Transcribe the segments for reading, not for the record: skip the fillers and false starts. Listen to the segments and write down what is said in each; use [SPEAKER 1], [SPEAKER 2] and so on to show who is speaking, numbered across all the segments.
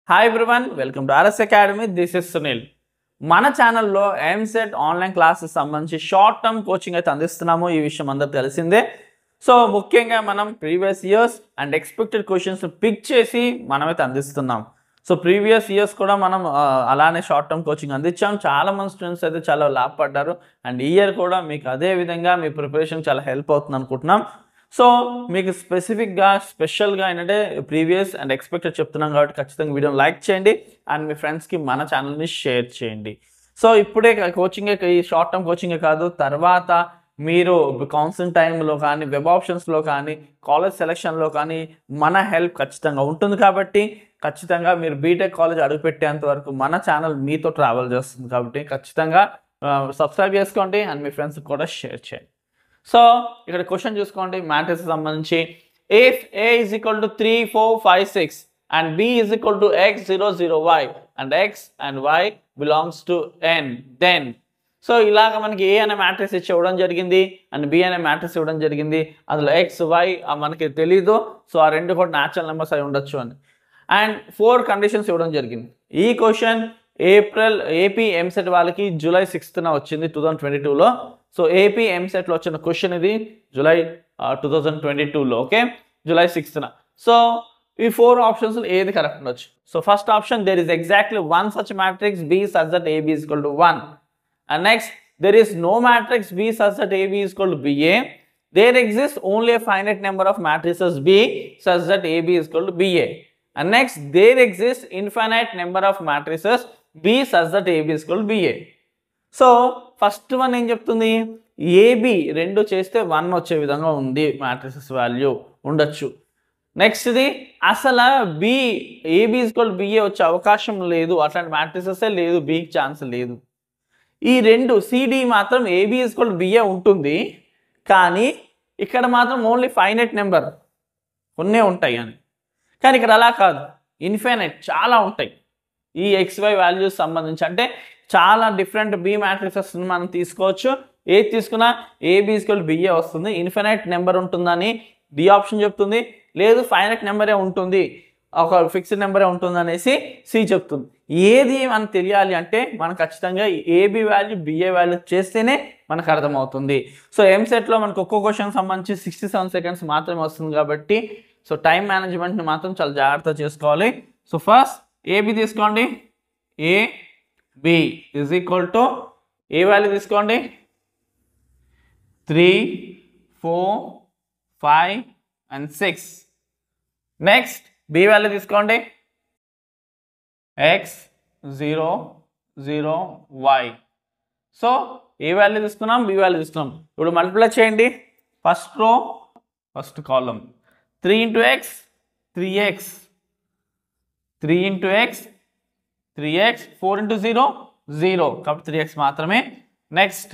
[SPEAKER 1] Hi everyone, welcome to RS Academy. This is Sunil. మన ఛానల్లో EAMCET online classes సంబంధించి short term coaching అయితే అందిస్తున్నాము. ఈ విషయం అందరికి తెలిసిందే. సో ముఖ్యంగా మనం previous years and expected questions pick చేసి మనమైతే అందిస్తున్నాం. సో ప్రీవియస్ ఇయర్స్ కూడా మనం అలానే షార్ట్ టర్మ్ కోచింగ్ అందించాం. చాలా మంది స్టూడెంట్స్ అయితే చాలా లాభపడ్డారు. అండ్ ఈ ఇయర్ కూడా మీకు అదే విధంగా మీ ప్రిపరేషన్ చాలా హెల్ప్ అవుతుంది అనుకుంటున్నాం. సో మీకు స్పెసిఫిక్గా స్పెషల్గా ఏంటంటే ప్రీవియస్ అండ్ ఎక్స్పెక్టెడ్ చెప్తున్నాం కాబట్టి ఖచ్చితంగా వీడియోని లైక్ చేయండి అండ్ మీ ఫ్రెండ్స్కి మన ఛానల్ని షేర్ చేయండి. సో ఇప్పుడే కోచింగే, ఈ షార్ట్ టర్మ్ కోచింగే కాదు, తర్వాత మీరు కౌన్సిలింగ్ టైంలో కానీ, వెబ్ ఆప్షన్స్లో కానీ, కాలేజ్ సెలెక్షన్లో కానీ మన హెల్ప్ ఖచ్చితంగా ఉంటుంది. కాబట్టి ఖచ్చితంగా మీరు బీటెక్ కాలేజ్ అడుగుపెట్టేంత వరకు మన ఛానల్ మీతో ట్రావెల్ చేస్తుంది. కాబట్టి ఖచ్చితంగా సబ్స్క్రైబ్ చేసుకోండి అండ్ మీ ఫ్రెండ్స్కి కూడా షేర్ చేయండి. సో ఇక్కడ క్వశ్చన్ చూసుకోండి, మ్యాట్రిక్స్ సంబంధించి. If A is equal to 3, 4, 5, 6 and B is equal to X, 0, 0, Y and X and Y belongs to N, then so ఇలాగ మనకి A అనే మ్యాట్రిక్స్ ఇవ్వడం జరిగింది అండ్ B అనే మ్యాట్రిక్స్ ఇవ్వడం జరిగింది. అందులో X, Y మనకి తెలీదు. సో ఆ రెండు కూడా న్యాచురల్ నెంబర్స్ అయి ఉండొచ్చు అని. అండ్ 4 కండిషన్స్ ఇవ్వడం జరిగింది. ఈ క్వశ్చన్ ఏపీ ఎంసెట్ వాళ్ళకి జూలై 6th వచ్చింది 2022లో. సో ఏపీ ఎంసెట్లో వచ్చిన క్వశ్చన్ ఇది జూలై 2022లో. Okay, July 6th. సో ఈ 4 ఆప్షన్స్ ఏది కరెక్ట్ ఉండొచ్చు? So first option, there is exactly one such matrix B such that AB is equal to 1. And next, there is no matrix B such that AB is equal to BA. There exists only a finite number of matrices B such that AB is equal to BA. And next, there exists infinite number of matrices B such that AB is equal to BA. So first one ఏం చెప్తుంది? AB రెండు చేస్తే 1 వచ్చే విధంగా ఉంది, matrices value ఉండొచ్చు. నెక్స్ట్ది అసలు AB is equal to BA వచ్చే అవకాశం లేదు, అట్లాంటి మ్యాట్రిసెసే లేదు, బికి ఛాన్స్ లేదు. ఈ రెండు సిడి మాత్రం AB is equal to BA ఉంటుంది, కానీ ఇక్కడ మాత్రం ఓన్లీ ఫైనైట్ నెంబర్ కొన్నే ఉంటాయి అని. కానీ ఇక్కడ అలా కాదు, ఇన్ఫైనైట్ చాలా ఉంటాయి ఈ XY వాల్యూస్ సంబంధించి. అంటే చాలా డిఫరెంట్ బి మ్యాట్రిక్సెస్ మనం తీసుకోవచ్చు. ఏది తీసుకున్నా ఏబి ఈక్వల్ బిఏ వస్తుంది. ఇన్ఫినైట్ నెంబర్ ఉంటుందని డి ఆప్షన్ చెప్తుంది, లేదు ఫైనైట్ నెంబరే ఉంటుంది, ఒక ఫిక్స్డ్ నెంబరే ఉంటుంది అనేసి సి చెప్తుంది. ఏది మనకు తెలియాలి అంటే మనం ఖచ్చితంగా ఏబి వాల్యూ బిఏ వాల్యూ చేస్తేనే మనకు అర్థమవుతుంది. సో ఎంసెట్లో మనకు ఒక్కో క్వశ్చన్ సంబంధించి 67 seconds మాత్రమే వస్తుంది. కాబట్టి సో టైం మేనేజ్మెంట్ని మాత్రం చాలా జాగ్రత్త చేసుకోవాలి. సో ఫస్ట్ ఏబి తీసుకోండి. B is equal to A value తీసుకోండి 3, 4, 5 and 6. నెక్స్ట్ B వాల్యూ తీసుకోండి X, 0, 0, Y. So A value తీసుకున్నాం, B వాల్యూ తీసుకున్నాం. ఇప్పుడు మల్టిప్లై చేయండి. ఫస్ట్ రో ఫస్ట్ కాలం 3 into X, 3X, 3 into X, 3X, 4 into 0, 0, కాబట్టి 3X మాత్రమే. Next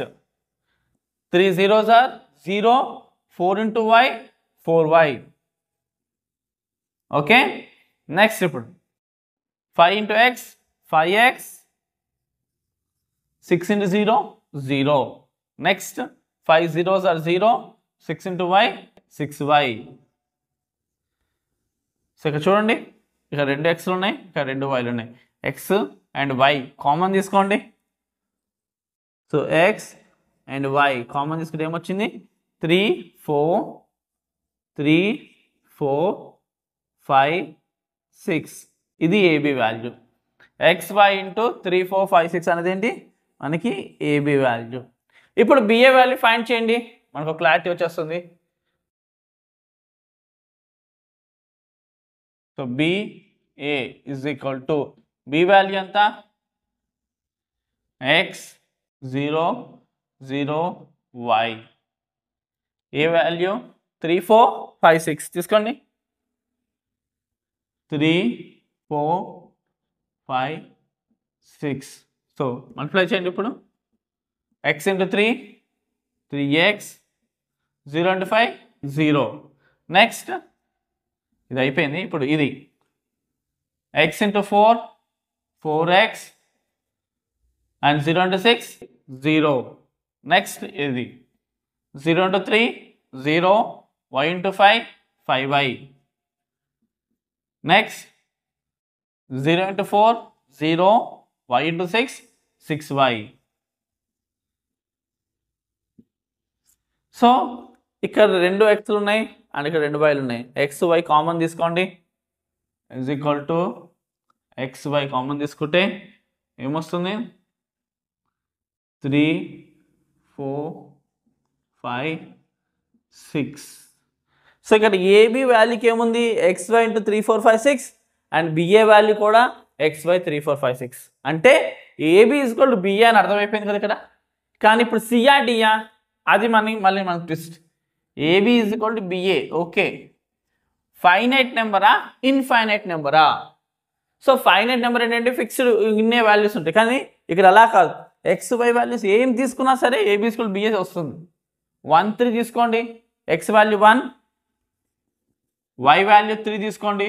[SPEAKER 1] 3 zeros are 0, 4 into Y, 4Y. Okay, next ఇప్పుడు 5 into X, 5X, 6 into 0, 0. Next 5 zeros are 0, 6 into Y, 6Y. So ఇక్కడ చూడండి, ఇక్కడ 2 X'లు ఉన్నాయి, ఇక్కడ 2 Y'లు ఉన్నాయి. X అండ్ Y కామన్ తీసుకోండి. So X and Y common తీసుకుంటే ఏమొచ్చింది? 3, 4, 3, 4, 5, 6. ఇది ఏబి వాల్యూ. XY ఇంటూ 3, 4, 5, 6 అనేది ఏంటి? మనకి ఏబి వాల్యూ. ఇప్పుడు బిఏ వాల్యూ ఫైండ్ చేయండి, మనకు క్లారిటీ వచ్చేస్తుంది. So BA is equal to B value ఎంత? X, 0, 0, Y. A వాల్యూ 3, 4, 5, 6 తీసుకోండి. 3, 4, 5, 6. సో మల్టిప్లై చేయండి. ఇప్పుడు X into 3, 3X, 0 into 5, 0. Next ఇది అయిపోయింది. ఇప్పుడు ఇది X into 4, 4X and 0 into 6, 0. Next ఇది 0 into 3, 0, Y into 5, 5Y. Next 0 into 4 0, y into 6 6y. So ఇక్కడ 2 x'లు ఉన్నాయి అండ్ ఇక్కడ 2 y'లు ఉన్నాయి. xy కామన్ తీసుకోండి is equal to xy common తీసుకుంటే ఏమొస్తుంది 3 4 5 6. సో ఇక్కడ ఏబి వాల్యూకి ఏముంది xy into 3 4 5 6 and BA value కూడా xy 3 4 5 6 అంటే AB is equal to BA అని అర్థమైపోయింది కదా ఇక్కడ. కానీ ఇప్పుడు సియా డియా అది మళ్ళీ మనకు twist. AB is equal to BA okay. Finite నెంబరా ఇన్ఫైనైట్ నెంబరా? సో ఫైనైట్ నెంబర్ ఏంటంటే ఫిక్స్డ్ ఇన్నే వాల్యూస్ ఉంటాయి. కానీ ఇక్కడ అలా కాదు, xy వాల్యూస్ ఏం తీసుకున్నా సరే AB is equal to BA వస్తుంది. 1 3 తీసుకోండి, x వాల్యూ 1, y వాల్యూ 3 తీసుకోండి,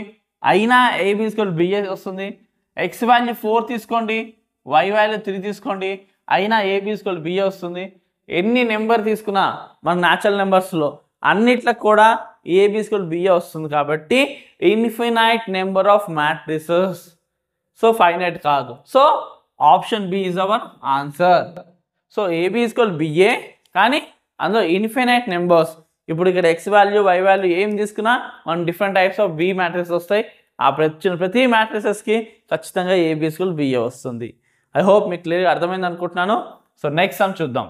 [SPEAKER 1] అయినా AB is equal to BA వస్తుంది. x వాల్యూ 4 తీసుకోండి, y వాల్యూ 3 తీసుకోండి, అయినా AB is equal to BA వస్తుంది. ఎన్ని నెంబర్ తీసుకున్నా మన న్యాచురల్ నెంబర్స్లో అన్నిట్లకు కూడా AB is equal to BA వస్తుంది. కాబట్టి infinite number of matrices. So finite కాదు. So option B is our answer. So AB is equal to BA కానీ అందులో ఇన్ఫినైట్ నెంబర్స్. ఇప్పుడు ఇక్కడ x వాల్యూ y వాల్యూ ఏం తీసుకున్నా మనం different types of B matrices వస్తాయి. ఆ ప్రతి మ్యాట్రిసెస్కి ఖచ్చితంగా AB is equal to BA వస్తుంది. ఐ హోప్ మీకు క్లియర్గా అర్థమైంది అనుకుంటున్నాను. సో నెక్స్ట్ సమ్ చూద్దాం.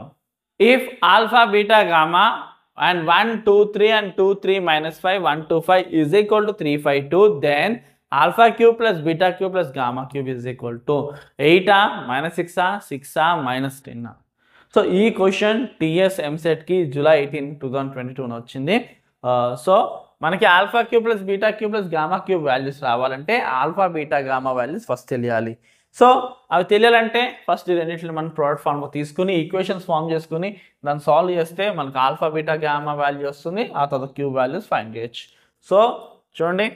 [SPEAKER 1] If alpha beta gamma and 1 2 3 and 2 3 minus 5 1 2 5 is equal to 3 5 2, then alpha cube plus beta cube plus gamma cube is equal to 8 minus 6 6 minus 10. So ఈ question TS ఎంసెట్కి July 18 2022 వచ్చింది. So మనకి alpha cube plus beta cube plus gamma cube values రావాలంటే alpha beta gamma values first తెలియాలి. So అవి తెలియాలంటే first రెండింటిని మనం ప్రోడక్ట్ ఫార్మ్ తీసుకుని ఈక్వేషన్స్ ఫామ్ చేసుకుని దాన్ని సాల్వ్ చేస్తే మనకు ఆల్ఫా బీటా గామా వాల్యూ వస్తుంది. ఆ తర్వాత క్యూబ్ వాల్యూస్ ఫైండ్ చేయొచ్చు. సో చూడండి,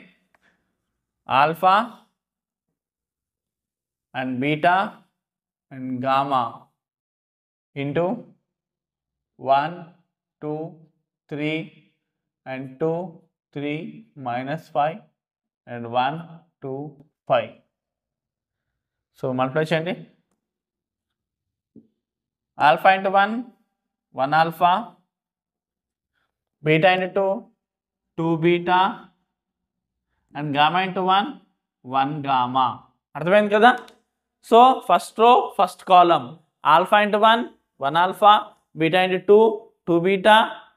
[SPEAKER 1] alpha and beta and gamma into 1 2 3 and 2 3 minus 5 and 1 2 5. So multiply చేయండి. Alpha into 1 1 alpha, beta into 2 2 beta and gamma into 1 1 gamma. అర్థమైంది కదా? సో ఫస్ట్ రో ఫస్ట్ కాలం alpha into 1 1 alpha, beta into 2 2 beta,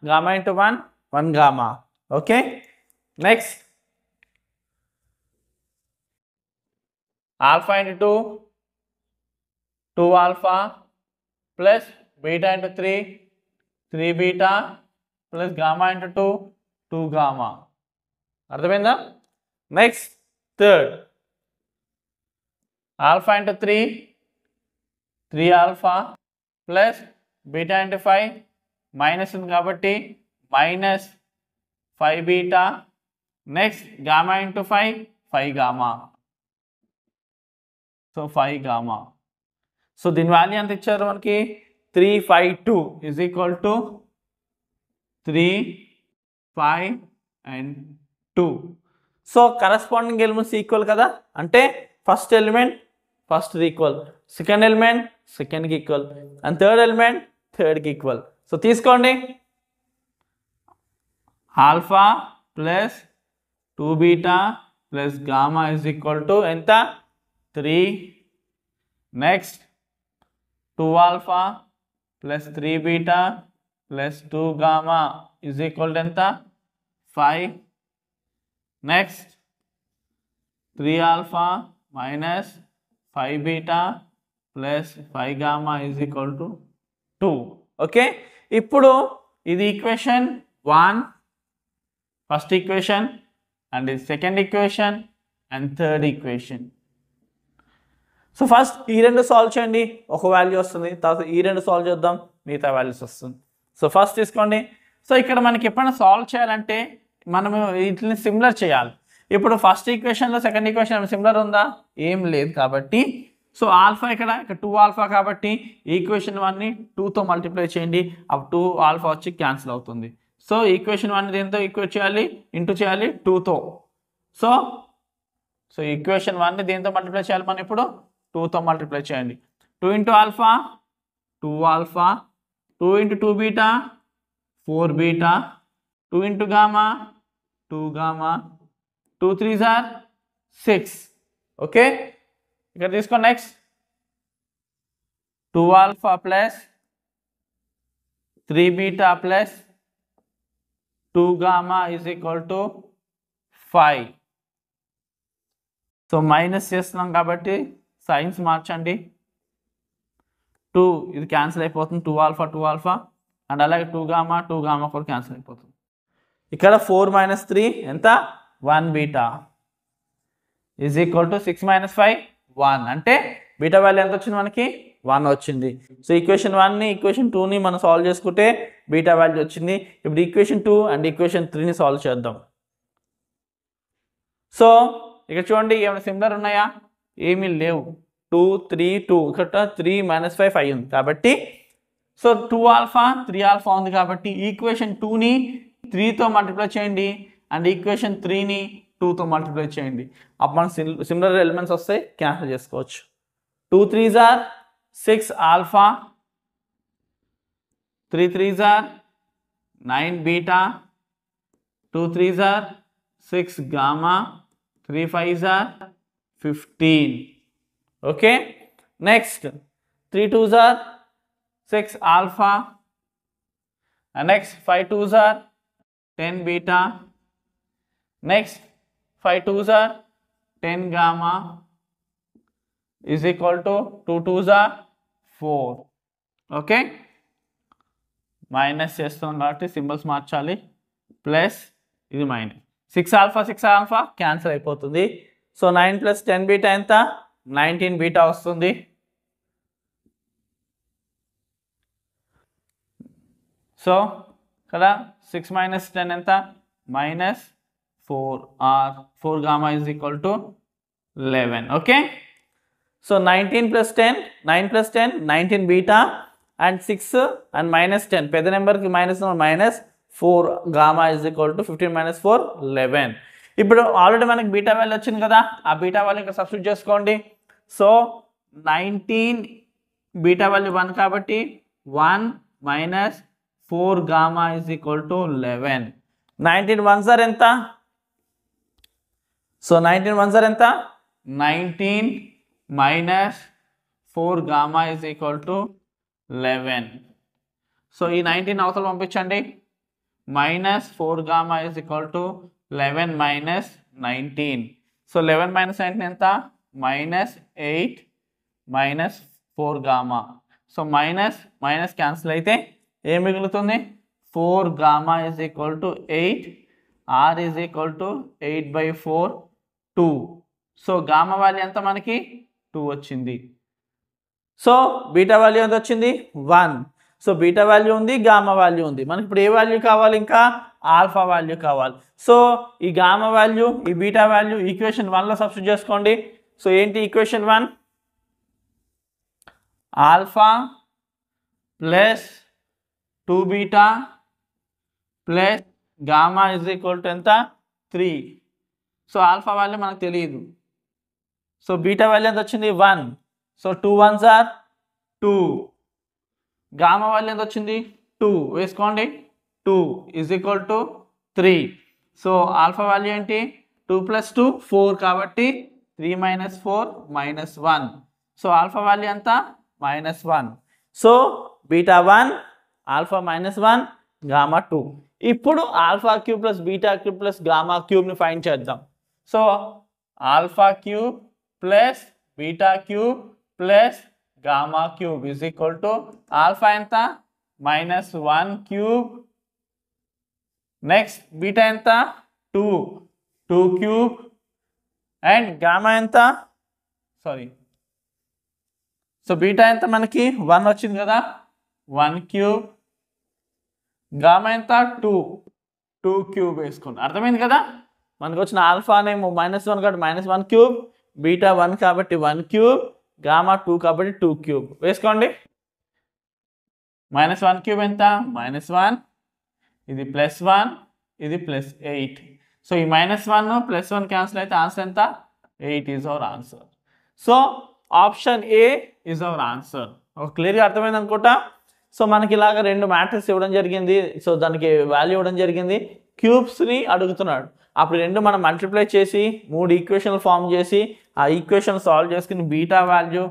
[SPEAKER 1] gamma into 1 1 gamma. Okay, next alpha into 2 2 alpha plus beta into 3 3 beta plus gamma into 2 2 gamma. అర్థమైందా? Next third alpha into 3 3 alpha plus beta into 5 minus ఉంది కాబట్టి minus 5 beta. Next gamma into 5 5 gamma. So 5 gamma. So దీని వాల్యూ ఎంత ఇచ్చారు మనకి 3 5 2 is equal to 3 5 and 2. So corresponding elements equal కదా, అంటే ఫస్ట్ ఎలిమెంట్ ఫస్ట్కి ఈక్వల్, సెకండ్ ఎలిమెంట్ సెకండ్కి ఈక్వల్ అండ్ థర్డ్ ఎలిమెంట్ థర్డ్కి ఈక్వల్. సో తీసుకోండి, alpha plus 2 beta plus gamma is equal to ఎంత 3. Next 2 alpha plus 3 beta plus 2 gamma is equal to ఎంత 5. Next 3 alpha minus 5 beta plus 5 gamma is equal to 2. Okay, ఇప్పుడు ఇది equation 1 first equation and ఇది second equation and third equation. So first ఈ రెండు solve చేయండి, ఒక value వస్తుంది. తర్వాత ఈ రెండు సాల్వ్ చేద్దాం, మిగతా వాల్యూస్ వస్తుంది. సో ఫస్ట్ తీసుకోండి. సో ఇక్కడ మనకి ఎప్పుడైనా సాల్వ్ చేయాలంటే మనము వీటిని సిమిలర్ చేయాలి. ఇప్పుడు ఫస్ట్ ఈక్వేషన్లో సెకండ్ ఈక్వేషన్ సిమిలర్ ఉందా? ఏం లేదు కాబట్టి సో ఆల్ఫా ఇక్కడ 2 ఆల్ఫా కాబట్టి ఈక్వేషన్ 1ని 2తో మల్టిప్లై చేయండి. అప్పుడు 2 ఆల్ఫా వచ్చి క్యాన్సిల్ అవుతుంది. సో ఈక్వేషన్ 1 దేంతో ఈక్వేట్ చేయాలి? ఇంటూ చేయాలి 2తో. సో సో ఈక్వేషన్ 1ని దేంతో మల్టిప్లై చేయాలి మనం ఇప్పుడు 2తో మల్టిప్లై చేయండి. 2 into alpha 2 alpha, 2 into 2 beta 4 beta, 2 into gamma 2 gamma, 2 3s are 6. Okay, ఇక్కడ తీసుకో. Next 2 alpha plus 3 beta plus 2 gamma is equal to 5. So minus చేస్తున్నాం కాబట్టి సైన్స్ మార్చండి. 2 ఇది క్యాన్సిల్ అయిపోతుంది, 2 alpha అండ్ అలాగే 2 gamma కూడా క్యాన్సిల్ అయిపోతుంది. ఇక్కడ 4 minus 3 ఎంత 1 beta is equal to 6 minus 5 1. అంటే బీటా వాల్యూ ఎంత వచ్చింది మనకి 1 వచ్చింది. సో ఈక్వేషన్ 1ని ఈక్వేషన్ 2ని మనం సాల్వ్ చేసుకుంటే బీటా వాల్యూ వచ్చింది. ఇప్పుడు ఈక్వేషన్ 2 అండ్ ఈక్వేషన్ 3ని సాల్వ్ చేద్దాం. సో ఇక్కడ చూడండి ఏమైనా సిమిలర్ ఉన్నాయా? ఏమీ లేవు. 2 3 2 ఇక్కడ 3 minus 5 5 ఉంది కాబట్టి సో 2 alpha 3 alpha ఉంది కాబట్టి ఈక్వేషన్ 2ని 3తో మల్టిప్లై చేయండి అండ్ ఈక్వేషన్ 3ని 2తో మల్టిప్లై చేయండి. అప్పుడు మనకు సిమిలర్ ఎలిమెంట్స్ వస్తాయి, క్యాన్సిల్ చేసుకోవచ్చు. 2 3s are 6 alpha, 3 3s are 9 beta, 2 3s are 6 gamma, 3 5s are 15. Okay, next 3 2s are 6 alpha and next 5 2s are 10 beta, next 5 2s are 10 gamma is equal to 2 2s are 4. Okay, minus చేస్తాం కాబట్టి symbols మార్చాలి. Plus ఇది minus 6 alpha cancel అయిపోతుంది. So 9 plus 10 beta ఎంత 19 beta వస్తుంది. So కదా 6 minus 10 ఎంత minus 4 or 4 gamma is equal to 11. Okay, so 19 plus 10 9 plus 10 19 beta and 6 and minus 10 పెద్ద నెంబర్కి minus 4 gamma is equal to 15 minus 4 11. ఇప్పుడు ఆల్రెడీ మనకి బీటా వాల్యూ వచ్చింది కదా, ఆ బీటా వాల్యూ ఇక్కడ సబ్స్టిట్యూట్ చేసుకోండి. సో 19 బీటా వాల్యూ 1 కాబట్టి 1 minus 4 gamma is equal to 11. 19 1s are ఎంత? సో 19 1s are ఎంత 19 minus 4 gamma is equal to 11. So ఈ 19 అవతల పంపించండి. minus 4 gamma is equal to 11 minus 19. So 11 minus 19 ఎంత minus 8 minus 4 gamma. So minus cancel అయితే ఏం మిగులుతుంది 4 gamma is equal to 8. r is equal to 8 by 4 2. So gamma value ఎంత మనకి 2 వచ్చింది. సో బీటా వాల్యూ ఎంత వచ్చింది 1. సో బీటా వాల్యూ ఉంది, గామా వాల్యూ ఉంది. మనకి ఇప్పుడు ఏ వాల్యూ కావాలి? ఇంకా ఆల్ఫా వాల్యూ కావాలి. సో ఈ గామా వాల్యూ ఈ బీటా వాల్యూ ఈక్వేషన్ 1లో సబ్స్టిట్యూట్ చేసుకోండి. సో ఏంటి equation 1? Alpha plus 2 beta plus gamma is equal to ఎంత 3. సో ఆల్ఫా వాల్యూ మనకు తెలియదు. సో బీటా వాల్యూ ఎంత వచ్చింది 1. So 2 1s are 2. Gamma value ఎంత వచ్చింది 2 వేసుకోండి. 2 is equal to 3. So alpha value ఏంటి 2 plus 2 4 కాబట్టి 3 minus 4 minus 1. So alpha value ఎంత -1. So beta 1 alpha -1 gamma 2. ఇప్పుడు alpha cube plus beta cube plus gamma క్యూబ్ని ఫైండ్ చేద్దాం. So alpha cube plus beta cube plus gamma cube is equal to alpha ఎంత -1 cube, next beta ఎంత 2 cube and gamma ఎంత so beta ఎంత మనకి 1 వచ్చింది కదా 1 క్యూబ్, గామా ఎంత 2 క్యూబ్ వేసుకోండి. అర్థమైంది కదా? మనకు వచ్చిన ఆల్ఫా నేమో -1 కాబట్టి -1 క్యూబ్, బీటా 1 కాబట్టి 1 క్యూబ్, గామా 2 కాబట్టి 2 క్యూబ్ వేసుకోండి. -1 క్యూబ్ ఎంత -1, ఇది +1, ఇది +8. సో ఈ -1 +1 క్యాన్సిల్ అయితే ఆన్సర్ ఎంత 8 is our answer. So option A is our answer. క్లియర్గా అర్థమైంది అనుకుంటా. సో మనకి ఇలాగ రెండు మ్యాట్రిక్స్ ఇవ్వడం జరిగింది. సో దానికి వాల్యూ ఇవ్వడం జరిగింది. క్యూబ్స్ని అడుగుతున్నాడు. అప్పుడు రెండు మనం మల్టిప్లై చేసి 3 ఈక్వేషన్లు ఫామ్ చేసి ఆ ఈక్వేషన్ సాల్వ్ చేసుకుని beta value,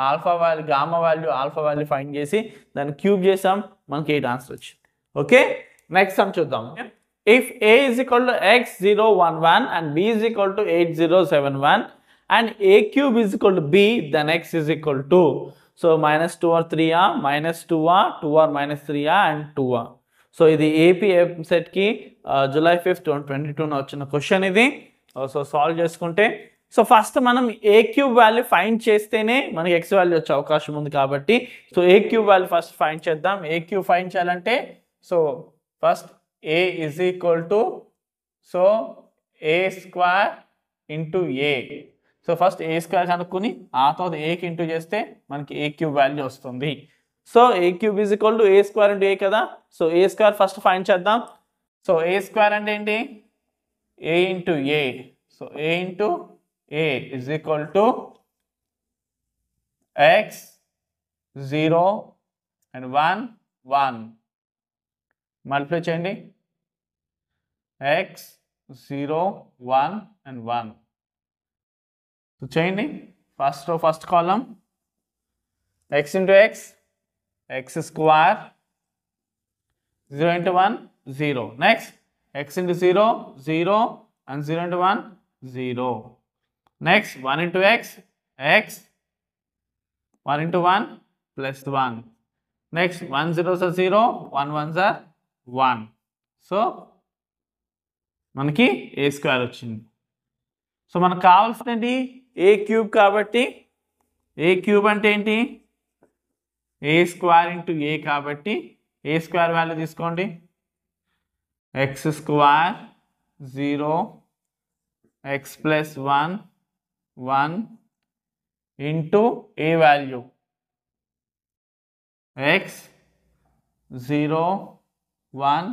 [SPEAKER 1] alpha value, gamma value, alpha value find చేసి దాన్ని క్యూబ్ చేసాం. మనకి 8 ఆన్సర్ వచ్చింది. ఓకే, నెక్స్ట్ సమ్ చూద్దాం. If A is equal to x011 and B is equal to 8071 and A cube is equal to B, then x is equal to, so -2 or 3r, -2r, 2r minus 3r and 2r. So ఇది AP ఎంసెట్కి July 5th 2022 వచ్చిన question ఇది. So solve చేసుకుంటే, so first మనం ఏ cube value find చేస్తేనే మనకి X value వచ్చే అవకాశం ఉంది కాబట్టి, so A cube value first find చేద్దాం. ఏ క్యూబ్ ఫైండ్ చేయాలంటే, so first A is equal to, so A square into A. So first A square కనుక్కొని ఆ తర్వాత Aకి ఇంటూ చేస్తే మనకి ఏ క్యూబ్ వాల్యూ వస్తుంది. So A cube is equal to A square into A కదా. So A square first find చేద్దాం. So A square అంటే ఏంటి? A into A. So A into A is equal to X 0 and 1 1. Multiply చేయండి. x 0 1 and 1. So చేయండి. First row first column x into x square, 0 into 1 0. Next x into 0 0 and 0 into 1 0. Next 1 into x 1 into 1 plus 1. Next 1 zeros are 0, 1 ones are 1. So మనకి A square వచ్చింది. So మనకు కావాల్సింది ఏ cube కాబట్టి, A cube అంటే ఏంటి? ఏ square into A కాబట్టి A square value తీసుకోండి. X square 0 x plus 1 1 into A value x 0 1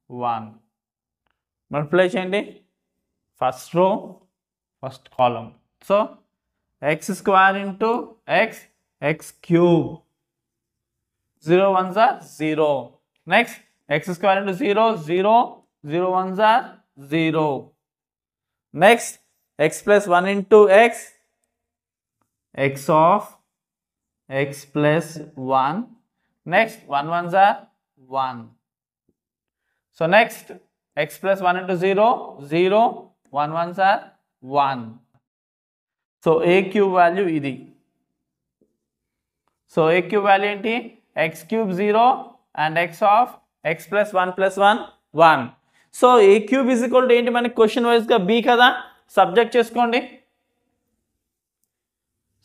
[SPEAKER 1] 1. Multiply చేయండి. First row first column. So x square into x, x cube, 0 1s are 0. Next x square into 0 0, 0 1s are 0. Next x plus 1 into x, x of x plus 1. Next 1 1s are 1. So next x plus 1 into 0 0, 1 1s are 1. So a cube value ఇది. So a cube value ఏంటి? x cube 0 and x of x plus 1 plus 1 1. So a cube is equal to ఏంటి? మనకి question వైజ్గా b కదా. Subject చేసుకోండి.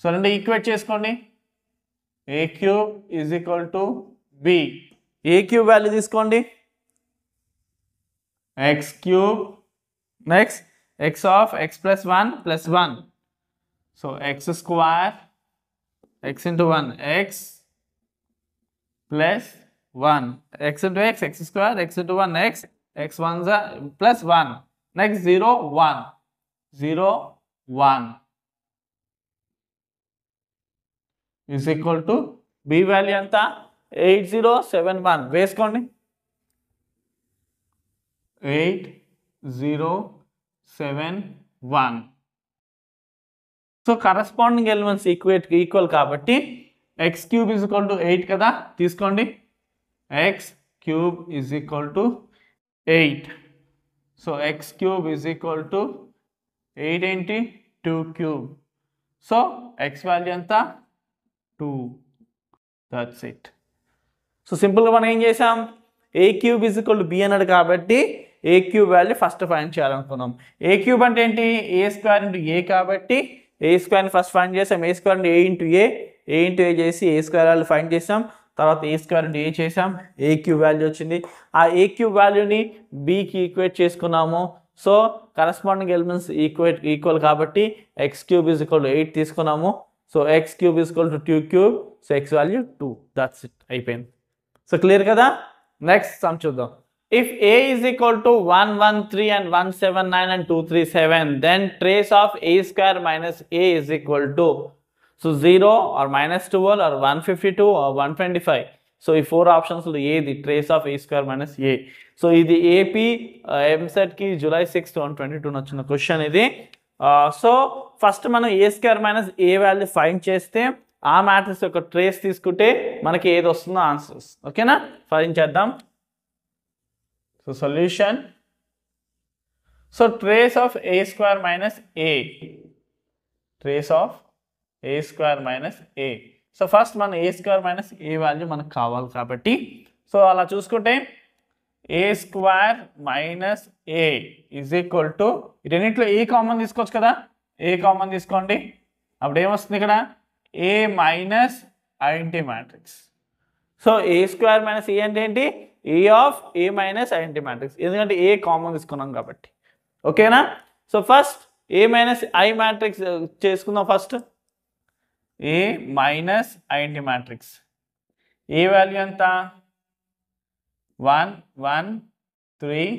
[SPEAKER 1] So రెండు equate చేసుకోండి. a cube is equal to b. a cube value తీసుకోండి. x cube. Next x of x plus 1 plus 1. So x square, x into 1 x plus 1, x into x, x square, x into 1 x, x 1s are plus 1. Next 0 1 0 1 is equal to b value ఎంత? 8071. వేసుకోండి. 8071. So corresponding elements equal కాబట్టి x cube is equal to 8 కదా. తీసుకోండి. x cube is equal to 8. So x cube is equal to 8 ఏంటి? 2 cube. So x value ఎంత? 2. That's it. So సింపుల్గా మనం ఏం చేసాం? A cube is equal to b అన్నాడు కాబట్టి A cube value first find చేయాలనుకున్నాం. ఏ క్యూబ్ అంటే ఏంటి? ఏ స్క్వేర్ ఇంటూ ఏ కాబట్టి ఏ స్క్వేర్ని ఫస్ట్ ఫైండ్ చేసాం. ఏ స్క్వేర్ అంటే ఏ ఇంటూ ఏ, ఏ ఇంటూ ఏ చేసి ఏ స్క్వేర్ వాల్యూ ఫైండ్ చేసాం. తర్వాత ఏ స్క్వేర్ ఇంటూ ఏ చేసాం. ఏ క్యూబ్ వాల్యూ వచ్చింది. ఆ ఏ క్యూబ్ వాల్యూని బీకి ఈక్వేట్ చేసుకున్నాము. సో కరస్పాండింగ్ ఎలిమెంట్స్ ఈక్వల్ కాబట్టి X cube is equal to 8 తీసుకున్నాము. So X cube is equal to 2 cube. So X value 2. That's it, అయిపోయింది. సో క్లియర్ కదా. నెక్స్ట్ సమ్ చూద్దాం. if A is equal to 113 and 179 and 237, then trace of A square minus A is equal to, so 0 or minus 12 or 152 or 125. So ఈ 4 options లో ఏది trace of A square minus A? So ఇది AP EAMCET కి July 6, 2022 వచ్చిన question ఇది. So first మనం A square minus A value find చేస్తే ఆ మ్యాట్రిక్స్ యొక్క ట్రేస్ తీసుకుంటే మనకి ఏది వస్తుందో ఆన్సర్స్. ఓకేనా, ఫైండ్ చేద్దాం. So solution, so trace of A square minus A, trace of A square minus A. So first మనం A square minus A value మనకు కావాలి కాబట్టి, సో అలా చూసుకుంటే A square minus A is equal to, రెండింటిలో a common తీసుకోవచ్చు కదా, a common తీసుకోండి. అప్పుడు ఏమొస్తుంది ఇక్కడ, A minus identity matrix. So A square minus A అంటే ఏంటి, A of A minus identity matrix, ఎందుకంటే ఏ కామన్ తీసుకున్నాం కాబట్టి. ఓకేనా, so first A minus I matrix చేసుకుందాం. First A minus identity matrix, A value ఎంత, 1 1 3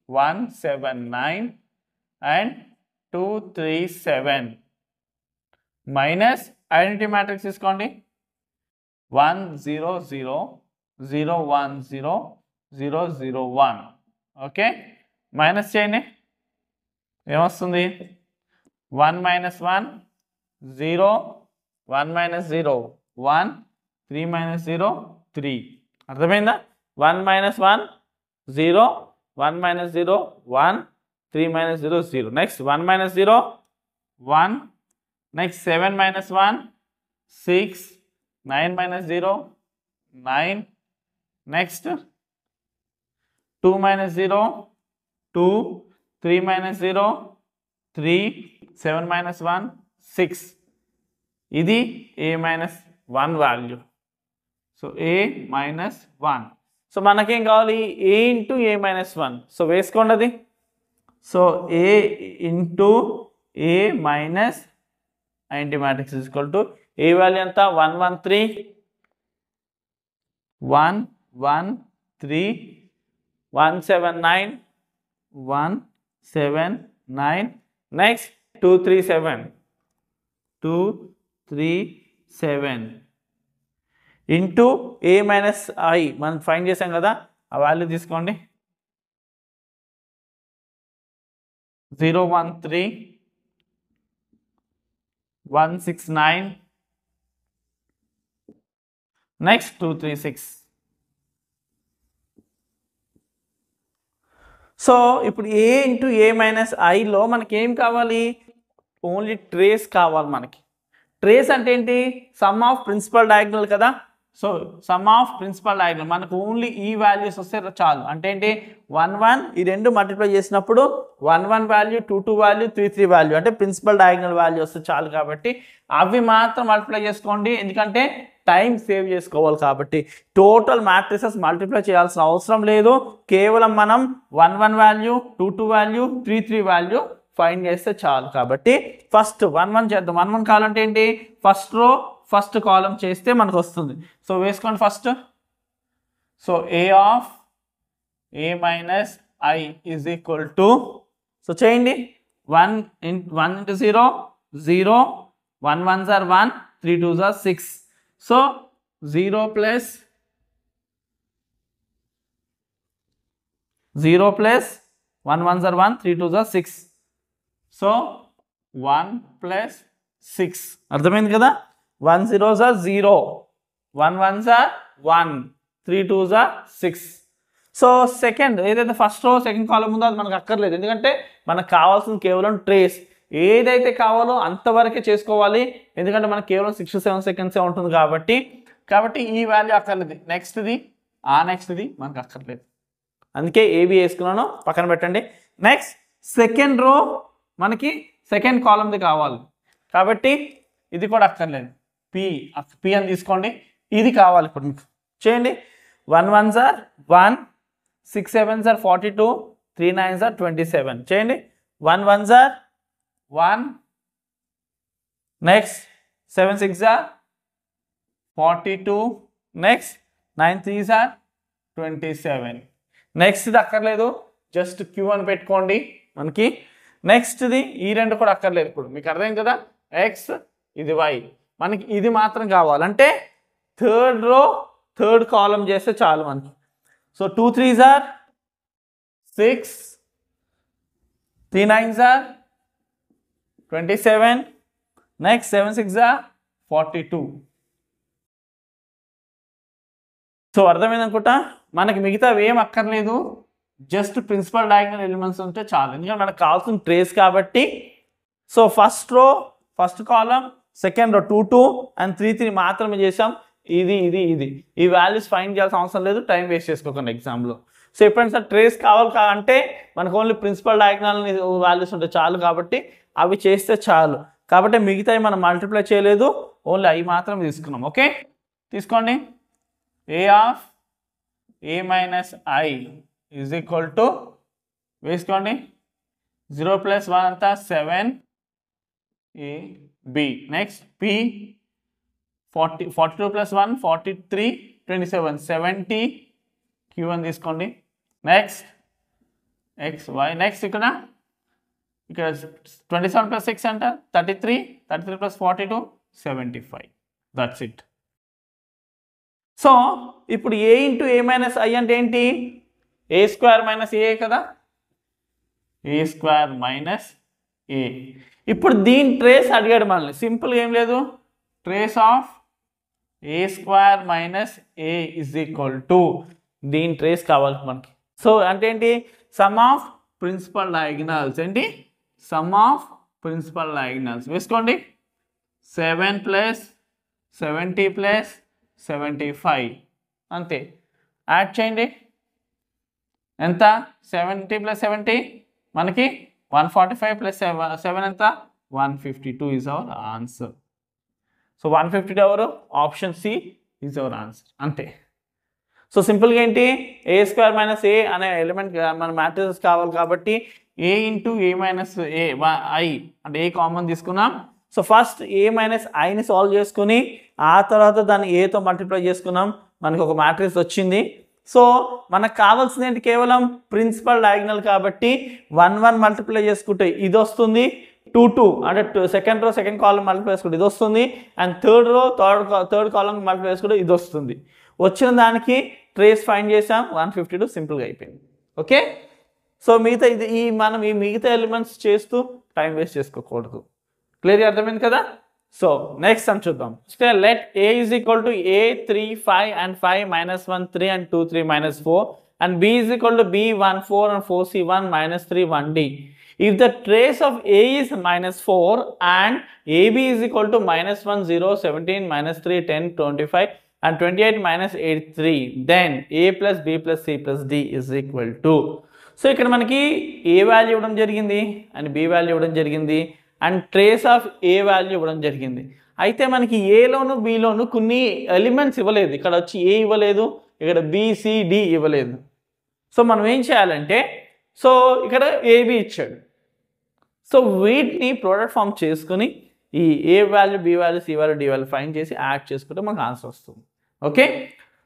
[SPEAKER 1] 1 7 9 and 2 3 7 మైనస్ ఐడెంటిటీ మ్యాట్రిక్స్ తీసుకోండి, 1 0 0 0 1 0 0 0 1. Okay, minus చేయండి, ఏమొస్తుంది, 1 మైనస్ 1 0, 1 మైనస్ 0 1, 3 మైనస్ 0 3. అర్థమైందా, 1 minus 1 0, 1 minus 0 1, 3 minus 0 0. Next 1 minus 0 1, next 7 minus 1 6, 9 minus 0 9, next 2 minus 0 2, 3 minus 0 3, 7 minus 1 6. ఇది A minus 1 value. So A minus 1. So మనకేం కావాలి, A into A minus 1. So వేసుకోండి అది. So A into A minus identity matrix is equal to, A value ఎంత, 1 1 3 1 1 3 1 7 9 1 7 9, next 2 3 7 2 3 7 into A minus I మనం find చేసాం కదా, ఆ వాల్యూ తీసుకోండి, 0 1 3 1 6 9, నెక్స్ట్ 2 3 6. సో ఇప్పుడు A ఇంటూ A మైనస్ ఐలో మనకి ఏం కావాలి, ఓన్లీ ట్రేస్ కావాలి మనకి. ట్రేస్ అంటే ఏంటి, సమ్ ఆఫ్ ప్రిన్సిపల్ డయాగ్నల్ కదా. So sum of principal diagonal మనకు ఓన్లీ ఈ వాల్యూస్ వస్తే చాలు. అంటే ఏంటి, 1 1 ఈ రెండు మల్టిప్లై చేసినప్పుడు 1 1 వాల్యూ 2 2 వాల్యూ 3 3 వాల్యూ, అంటే ప్రిన్సిపల్ డయాగ్నల్ వాల్యూ వస్తే చాలు. కాబట్టి అవి మాత్రం మల్టిప్లై చేసుకోండి, ఎందుకంటే టైం సేవ్ చేసుకోవాలి కాబట్టి. టోటల్ మ్యాట్రిసెస్ మల్టిప్లై చేయాల్సిన అవసరం లేదు, కేవలం మనం 1 1 వాల్యూ 2 2 వాల్యూ 3 3 వాల్యూ ఫైండ్ చేస్తే చాలు. కాబట్టి ఫస్ట్ 1 1 చేద్దాం. 1 1 కావాలంటే ఏంటి, ఫస్ట్ రో ఫస్ట్ కాలం చేస్తే మనకు వస్తుంది. సో వేసుకోండి first. So A of A minus I is equal to, so చేయండి, 1 into 0 0, 1 1s are 1, 3 2s are 6. So 0 plus 0 plus 1 1s are 1, 3 2s are 6. So 1 plus 6. అర్థమైంది కదా, 1 0s are 0, 1 1s are 1, 3 2s are 6. So second ఏదైతే first row second column ఉందో అది మనకు అక్కర్లేదు, ఎందుకంటే మనకు కావాల్సింది కేవలం ట్రేస్. ఏదైతే కావాలో అంతవరకే చేసుకోవాలి, ఎందుకంటే మనకు కేవలం 6 to 7 seconds ఉంటుంది కాబట్టి ఈ వాల్యూ అక్కర్లేదు. నెక్స్ట్ది నెక్స్ట్ది మనకు అక్కర్లేదు, అందుకే ఏబి వేసుకున్నాను, పక్కన పెట్టండి. నెక్స్ట్ సెకండ్ రో మనకి సెకండ్ కాలంది కావాలి కాబట్టి ఇది కూడా అక్కర్లేదు, పి అని తీసుకోండి. ఇది కావాలి ఇప్పుడు మీకు, చేయండి. 1 1s are 1, 6 7s are 42, 3 9s are 27. చేయండి. 1 1s are 1, next 7 6s are 42, next 9 3s are 27. నెక్స్ట్ది అక్కర్లేదు, జస్ట్ క్యూ అని పెట్టుకోండి మనకి. నెక్స్ట్ది ఈ రెండు కూడా అక్కర్లేదు. ఇప్పుడు మీకు అర్థమైంది కదా, ఎక్స్ ఇది వై, మనకి ఇది మాత్రం కావాలంటే థర్డ్ రో థర్డ్ కాలం చేస్తే చాలు మనకి. So 2 3s are 6, 3 9s are 27, next 7 6s are 42. So అర్థమైంది అనుకుంటా. మనకి మిగతా ఏం అక్కర్లేదు, జస్ట్ ప్రిన్సిపల్ డయాగ్నల్ ఎలిమెంట్స్ ఉంటే చాలు, ఎందుకంటే మనకు కావాల్సిన ట్రేస్ కాబట్టి. So first row first column, second row 2 2 and 3 3 మాత్రమే చేసాం. ఇది ఇది ఇది ఈ వాల్యూస్ ఫైండ్ చేయాల్సిన అవసరం లేదు, టైం వేస్ట్ చేసుకోకండి ఎగ్జామ్లో. సో ఎప్పుడైనా సార్ ట్రేస్ కావాలంటే మనకు ఓన్లీ ప్రిన్సిపల్ డయాగ్నల్ వాల్యూస్ ఉంటే చాలు, కాబట్టి అవి చేస్తే చాలు. కాబట్టి మిగతావి మనం మల్టిప్లై చేయలేదు, ఓన్లీ అవి మాత్రం తీసుకున్నాం. ఓకే, తీసుకోండి. a of a minus I is equal to వేసుకోండి 0 plus 1 అంతా 7 a b. Next p 42 plus 1 43 27 70 q1 తీసుకోండి. Next x y. నెక్స్ట్ ఇక్కడ 27 plus 6 అంట 33 plus 42 75. That's it. సో ఇప్పుడు ఏ ఇంటూ ఏ మైనస్ ఐ అంటే ఏంటి, ఏ స్క్వేర్ మైనస్ ఏ కదా, ఏ స్క్వేర్ మైనస్ ఏ. ఇప్పుడు దీని ట్రేస్ అడిగాడు మనల్ని, సింపుల్గా ఏం లేదు, trace of A square minus A is equal to దీని ట్రేస్ కావాలి మనకి. సో అంటే ఏంటి, సమ్ ఆఫ్ ప్రిన్సిపల్ డయాగ్నల్స్. ఏంటి, సమ్ ఆఫ్ ప్రిన్సిపల్ డయాగ్నల్స్ వేసుకోండి. 7 ప్లస్ 70 ప్లస్ 75 అంతే. యాడ్ చేయండి, ఎంత 70 ప్లస్ 70 మనకి 145 ప్లస్ 7 ఎంత 152 ఈజ్ అవర్ ఆన్సర్. సో 152 ఎవరు, option C is our answer, అంతే. సో సింపుల్గా ఏంటి, ఏ స్క్వేర్ మైనస్ ఏ అనే ఎలిమెంట్ మన మ్యాట్రిసెస్ కావాలి కాబట్టి A into A minus A I అంటే ఏ కామన్ తీసుకున్నాం. సో ఫస్ట్ ఏ మైనస్ ఐని సాల్వ్ చేసుకుని ఆ తర్వాత దాన్ని ఏతో మల్టిప్లై చేసుకున్నాం, మనకు ఒక మ్యాట్రిక్స్ వచ్చింది. సో మనకు కావాల్సింది ఏంటి, కేవలం ప్రిన్సిపల్ డయాగ్నల్ కాబట్టి 1 1 మల్టిప్లై చేసుకుంటే ఇది వస్తుంది, 2 2 అంటే second row second column multiply చేసుకుంటే ఇది వస్తుంది, and third row third column multiply చేసుకుంటే ఇది వస్తుంది. వచ్చిన దానికి ట్రేస్ ఫైండ్ చేసాం, 152 సింపుల్గా అయిపోయింది. ఓకే, సో మిగతా ఇది మనం ఈ మిగతా ఎలిమెంట్స్ చేస్తూ టైం వేస్ట్ చేసుకోకూడదు. క్లియర్గా అర్థమైంది కదా. సో నెక్స్ట్ అని చూద్దాం. Let a is equal to a 3 5 and 5 minus 1 3 and 2 3 minus 4 and b is equal to b 1 4 and 4 c 1 minus 3 1 d. If the trace of a is minus 4 and ab is equal to minus 1 0 17 minus 3 10 25 and 28 minus 8 3, then a plus b plus c plus d is equal to. So ఇక్కడ మనకి ఏ value ఇవ్వడం జరిగింది and B value ఇవ్వడం జరిగింది and trace of A value ఇవ్వడం జరిగింది. అయితే మనకి ఏలోను బిలోను కొన్ని ఎలిమెంట్స్ ఇవ్వలేదు, ఇక్కడ వచ్చి ఏ ఇవ్వలేదు, ఇక్కడ బిసిడి ఇవ్వలేదు. సో మనం ఏం చేయాలంటే, సో ఇక్కడ ఏబి ఇచ్చాడు, సో వీటిని ప్రోడక్ట్ ఫామ్ చేసుకుని ఈ A value B value C value D value find చేసి యాడ్ చేసుకుంటే మనకు ఆన్సర్ వస్తుంది. ఓకే,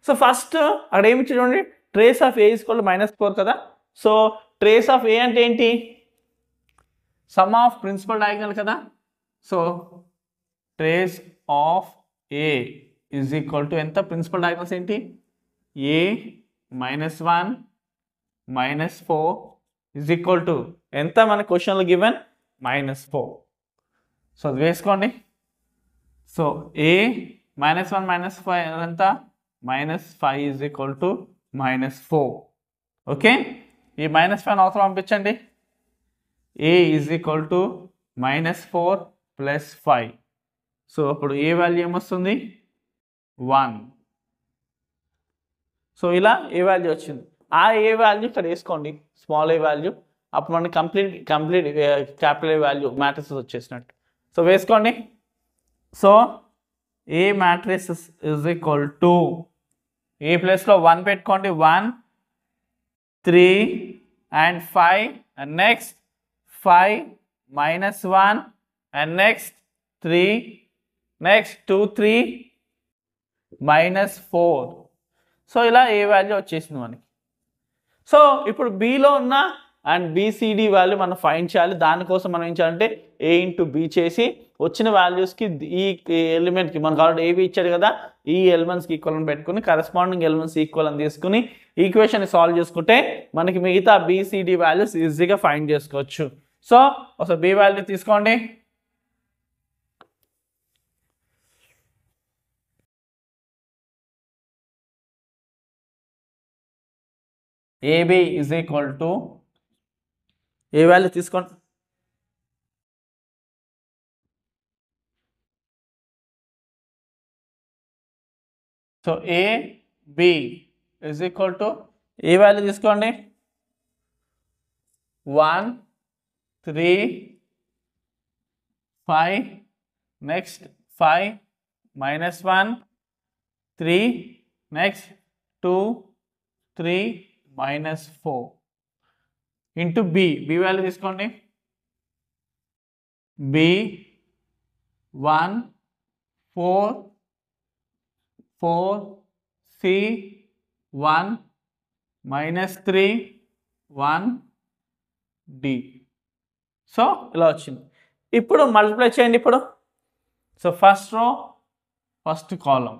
[SPEAKER 1] సో ఫస్ట్ అక్కడ ఏమి ఇచ్చాడు చూడండి, trace of A equal to -4 కదా. సో ట్రేస్ ఆఫ్ ఏ అంటే ఏంటి, సమ్ ఆఫ్ ప్రిన్సిపల్ డయాగ్నల్ కదా. So trace of A is equal to ఎంత, ప్రిన్సిపల్ డయాగ్నల్స్ ఏంటి, ఏ -1 -4 ఈజ్ ఈక్వల్ టు ఎంత, మన క్వశ్చన్లో గివెన్ -4. సో అది వేసుకోండి. సో ఏ -1 -5 ఎంత, -5 ఈజ్ ఈక్వల్ టు -4. ఓకే, ఈ -5 అవసరం పంపించండి. a is equal to -4 + 5. So అప్పుడు ఏ వాల్యూ ఏమొస్తుంది 1. సో ఇలా ఏ వాల్యూ వచ్చింది, ఆ ఏ వాల్యూ ఇక్కడ వేసుకోండి, స్మాల్ ఏ వాల్యూ, అప్పుడు మనకి complete capital A value matrices వచ్చేసినట్టు. సో వేసుకోండి. So A matrices is equal to A ప్లేస్లో 1 పెట్టుకోండి, 1 3 and 5 and next 5 -1 and next 3 next 2 3 -4. So ఇలా ఏ వాల్యూ వచ్చేసింది మనకి. సో ఇప్పుడు బిలో ఉన్న అండ్ బీసీడీ వాల్యూ మనం ఫైండ్ చేయాలి. దానికోసం మనం ఏం చేయాలంటే ఏ ఇంటూ బి చేసి వచ్చిన వాల్యూస్కి ఈ ఎలిమెంట్కి మనకు ఆల్రెడీ ఏబి ఇచ్చాడు కదా, ఈ ఎలిమెంట్స్కి ఈక్వల్ అని పెట్టుకుని కరెస్పాండింగ్ ఎలిమెంట్స్ ఈక్వల్ అని తీసుకుని ఈక్వేషన్ సాల్వ్ చేసుకుంటే మనకి మిగతా బీసీడీ వాల్యూస్ ఈజీగా ఫైండ్ చేసుకోవచ్చు. సో ఒకసారి బి వాల్యూ తీసుకోండి. AB is equal to A value తీసుకోండి. So AB is equal to A value తీసుకోండి. 1 3 5 next 5 -1 3 next 2 3 -4 into B value తీసుకోండి. B 1 4 4 C 1 -3 1 D. సో ఇలా వచ్చింది. ఇప్పుడు మల్టిప్లై చేయండి. ఇప్పుడు so first row first column.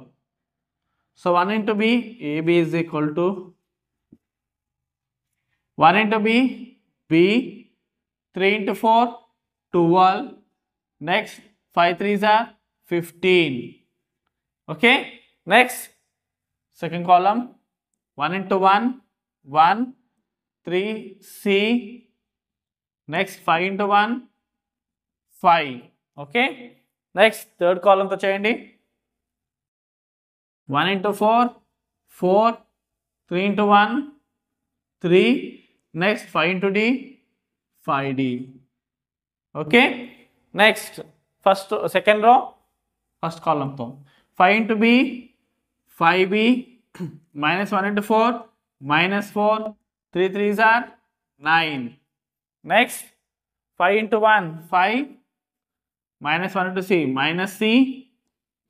[SPEAKER 1] So 1 into B AB is equal to 1 into b, b, 3 into 4, 12, next 5 3s are 15, okay, next second column 1 into 1, 1, 3, c, next 5 into 1, 5, okay, next third column to cheyandi 1 into 4, 4, 3 into 1, 3, next 5 into d, 5d, okay, next first second row first column to 5 into b, 5b, -1 into 4, -4, 3 3s are 9, next 5 into 1, 5, -1 into c, -c,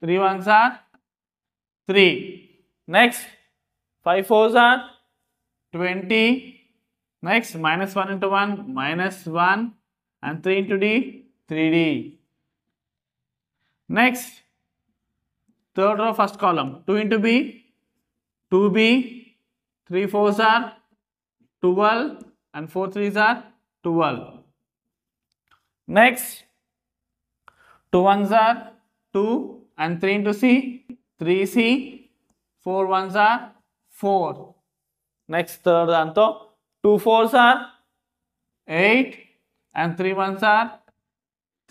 [SPEAKER 1] 3 1s are 3, next 5 4s are 20, next -1 into 1, -1, and 3 into d, 3d. Next third row first column 2 into b, 2b, 3 4s are 12 and 4 3s are 12. Next 2 1s are 2 and 3 into c, 3c, 4 1s are 4. Next third danto 2 4s are 8 and 3 1s are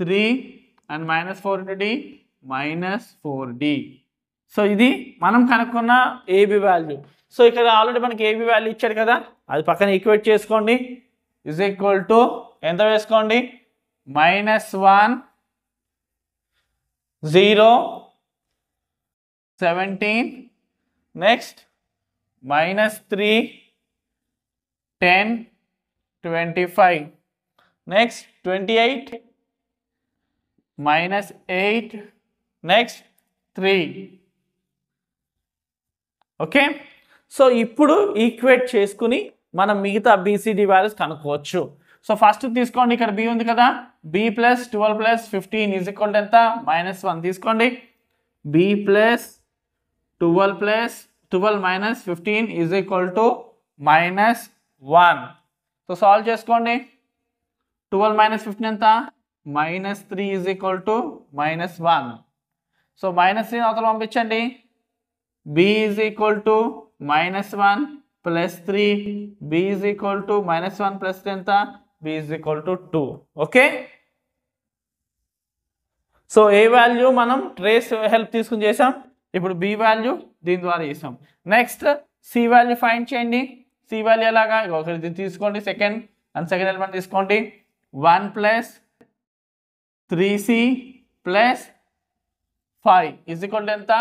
[SPEAKER 1] 3 and -4 into d, -4d. So ఇది మనం కనుక్కున్న AB value. So ఇక్కడ already మనకి AB value ఇచ్చాడు కదా, అది పక్కన equate చేసుకోండి. ఇజ్ ఈక్వల్ టు ఎంత వేసుకోండి, -1 0 17, next -3 10 25, next 28, -8, next 3, okay. So ఇప్పుడు ఈక్వేట్ చేసుకుని మనం మిగతా బీసీడీ వాల్యూస్ కనుక్కోవచ్చు. సో ఫస్ట్ తీసుకోండి, ఇక్కడ బి ఉంది కదా, B plus 12 plus 15 is equal to ఎంత, -1 తీసుకోండి. B plus 12 plus 12 minus 15 is equal to -1. So solve చేసుకోండి. 12 minus 15 ఎంత, -3 ఈజ్ ఈక్వల్ టు -1. సో -3 అవతల పంపించండి. b is equal to -1 plus 3, b is equal to -1 plus 3 ఎంత, b is equal to 2. Okay. So A value మనం trace help తీసుకుని చేసాం, ఇప్పుడు B value దీని ద్వారా చేసాం. నెక్స్ట్ సి వాల్యూ ఫైండ్ చేయండి. సి వాల్యూ ఎలాగా, ఒకటి తీసుకోండి, సెకండ్ ఎలిమెంట్ తీసుకోండి. 1 plus 3c plus 5 is equal to ఎంత,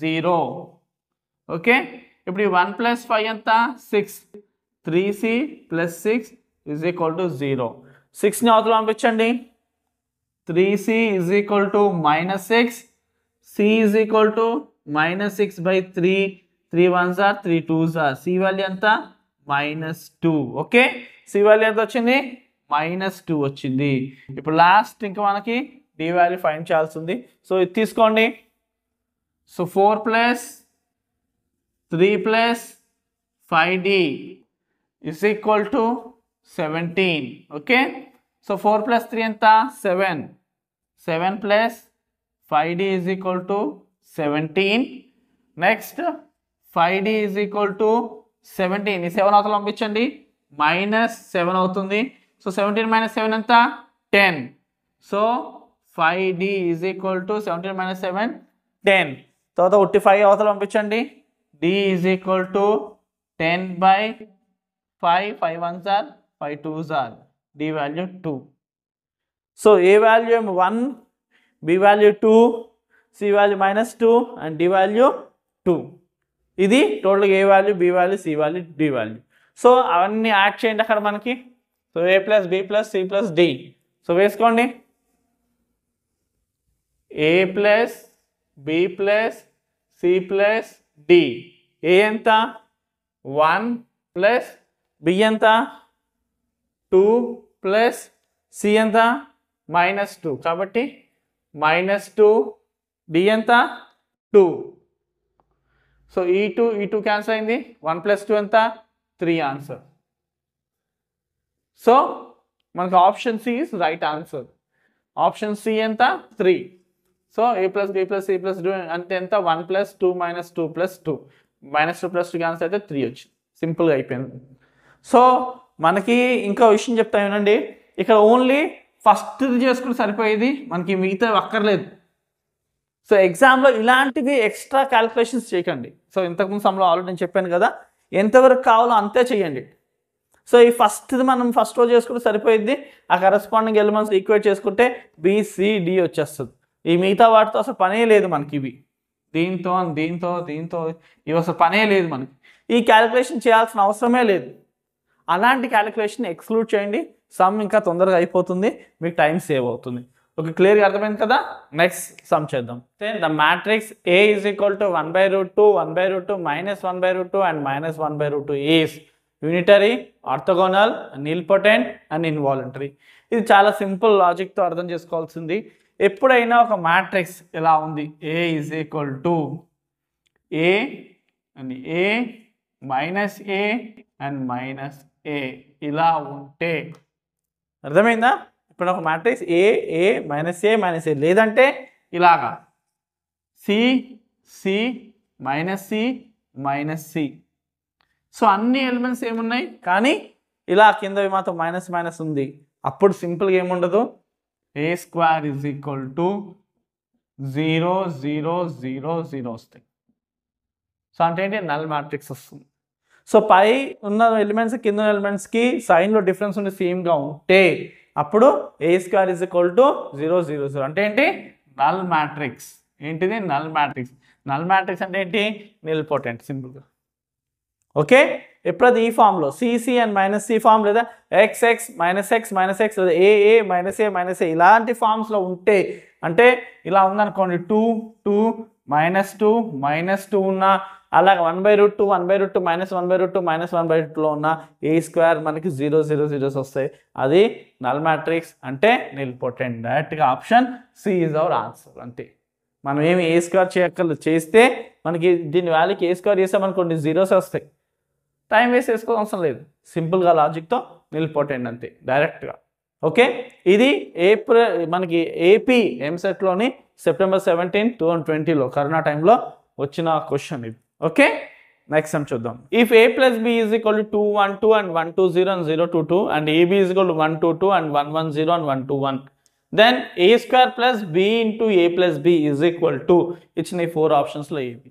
[SPEAKER 1] 0. ఓకే. ఇప్పుడు ఈ 1 ప్లస్ 5 ఎంత, 6. 3c plus 6 is equal to 0. 6ని అవతల పంపించండి. 3c is equal to -6, c is equal to -6/3, 3 1s are 3 2s are, c value ఎంత, -2. ఓకే, సి వాల్యూ ఎంత వచ్చింది? -2 వచ్చింది. ఇప్పుడు లాస్ట్ ఇంకా మనకి డి వాల్యూ ఫైండ్ చేయాల్సి ఉంది. సో ఇది తీసుకోండి. So 4 + 3 + 5d is equal to 17. Okay, so 4 + 3 ఎంత? 7. 7 + 5d is equal to 17. Next 5d is equal to 17. ఈ 7 అవతల పంపించండి, -7 అవుతుంది. సో 17 - 7 ఎంత? 10. So 5d is equal to 17 - 7 10. తర్వాత ఉట్టి 5 అవతల పంపించండి, d is equal to 10/5. 5 1s are 5 2s are, d value 2. So a value 1, b value 2, c value -2 and d value 2. ఇది టోటల్గా a value, b value, c value, d value. So అవన్నీ add చేయండి అక్కడ మనకి. So a + b + c + d. So వేసుకోండి, a + b + c + d. a ఎంత? 1 + b ఎంత? 2 + c ఎంత? -2. కాబట్టి -2, d ఎంత? 2. సో ఈ 2 క్యాన్సిల్ అయింది. 1 + 2 ఎంత? 3 ఆన్సర్. సో మనకు option C is right answer. Option C ఎంత? 3. సో a + b + c + d అంటే ఎంత? 1 + 2 - 2 + 2. -2 + 2 క్యాన్సిల్ అయితే 3 వచ్చింది. సింపుల్గా అయిపోయింది. సో మనకి ఇంకా విషయం చెప్తా వినండి. ఇక్కడ ఓన్లీ ఫస్ట్ది చేసుకుని సరిపోయేది, మనకి మిగతా అక్కర్లేదు. సో ఎగ్జామ్లో ఇలాంటివి ఎక్స్ట్రా క్యాలిక్యులేషన్స్ చేయకండి. సో ఇంతకుముందు సమ్లో ఆల్రెడీ నేను చెప్పాను కదా, ఎంతవరకు కావాలో అంతే చేయండి. సో ఈ ఫస్ట్ది మనం ఫస్ట్ రోజు చేసుకుంటే సరిపోయింది. ఆ కరెస్పాండింగ్ ఎలిమెంట్స్ ఈక్వేట్ చేసుకుంటే BCD వచ్చేస్తుంది. ఈ మిగతా వాటితో అసలు పనే లేదు మనకి. ఇవి దీంతో ఇవి అసలు పనే లేదు మనకి. ఈ క్యాలిక్యులేషన్ చేయాల్సిన అవసరమే లేదు. అలాంటి క్యాలిక్యులేషన్ ఎక్స్క్లూడ్ చేయండి. సమ్ ఇంకా తొందరగా అయిపోతుంది, మీకు టైం సేవ్ అవుతుంది. ఓకే, క్లియర్గా అర్థమైంది కదా? నెక్స్ట్ సమ్ చేద్దాం. The matrix A is equal to 1/√2, 1/√2, -1/√2 and -1/√2 is unitary, orthogonal, nilpotent and involuntary. ఇది చాలా సింపుల్ లాజిక్తో అర్థం చేసుకోవాల్సింది. ఎప్పుడైనా ఒక మ్యాట్రిక్స్ ఎలా ఉంది, A is equal to A and A -A and -A ఇలా ఉంటే, అర్థమైందా? ఇప్పుడు ఒక మ్యాట్రిక్స్ A -A లేదంటే ఇలాగా C -C. సో అన్ని ఎలిమెంట్స్ ఏమున్నాయి కానీ ఇలా కిందవి మాత్రం మైనస్ ఉంది. అప్పుడు సింపుల్గా ఏముండదు, A² is equal to 0 0 0 0 వస్తాయి. సో అంటే ఏంటి? నల్ మ్యాట్రిక్స్ వస్తుంది. సో పై ఉన్న ఎలిమెంట్స్ కింద ఉన్న ఎలిమెంట్స్కి సైన్లో డిఫరెన్స్ ఉండి సేమ్గా ఉంటే అప్పుడు A² is equal to 0 0 0 అంటే ఏంటి? Null matrix. ఏంటిది? Null matrix. నల్ మ్యాట్రిక్స్ అంటే ఏంటి? నిల్పోటెంట్ సింపుల్గా. ఓకే, ఎప్పుడైతే ఈ ఫామ్లో CC అండ్ -C ఫామ్ లేదా XX -X లేదా AA -A ఇలాంటి ఫామ్స్లో ఉంటే, అంటే ఇలా ఉందనుకోండి 2 2 -2 ఉన్న, అలాగే 1/√2 1/√2 -1/√2 -1/2లో ఉన్న A² మనకి 0 0 0 వస్తాయి. అది నల్ మ్యాట్రిక్స్ అంటే నిల్పోటెంట్. డైరెక్ట్గా option C is our answer. అంతే, మనం ఏమి A² చేయక్కర్లేదు. చేస్తే మనకి దీని వాల్యూకి A² చేసామనుకోండి జీరోస్ వస్తాయి. టైం వేస్ట్ చేసుకోవడం అవసరం లేదు. సింపుల్గా లాజిక్తో నిల్పోటెంట్ అంతే డైరెక్ట్గా. ఓకే, ఇది మనకి AP ఎంసెట్లోని సెప్టెంబర్ 17, 2020లో కరోనా టైంలో వచ్చిన క్వశ్చన్ ఇది. ఓకే, నెక్స్ట్ సమ్ చూద్దాం. If A + B is equal to 2 1 2 and 1 2 0 and 0 2 2 and AB is equal to 1 2 2 and 1 1 0 and 1 2 1, then A² + B into A + B is equal to ఇచ్చిన 4 ఆప్షన్స్లో ఏవి?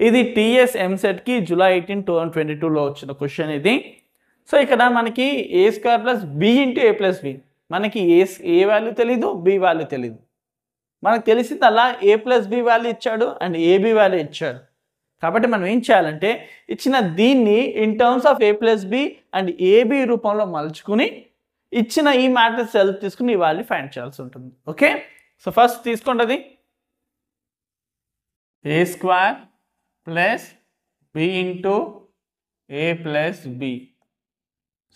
[SPEAKER 1] ఇది TS ఎంసెట్కి July 18, 2022లో వచ్చిన question ఇది. So ఇక్కడ మనకి A² + B into A + B, మనకి ఏ value తెలీదు, B వాల్యూ తెలీదు. మనకు తెలిసింది అలా A + B వాల్యూ ఇచ్చాడు అండ్ AB వాల్యూ ఇచ్చాడు. కాబట్టి మనం ఏం చేయాలంటే ఇచ్చిన దీన్ని in terms of A + B and AB రూపంలో మలుచుకుని ఇచ్చిన ఈ మ్యాట్రిక్స్ సెల్ఫ్ తీసుకుని ఈ వాల్యూ ఫైండ్ చేయాల్సి ఉంటుంది. ఓకే, సో ఫస్ట్ తీసుకోండి అది A² + B into A + B.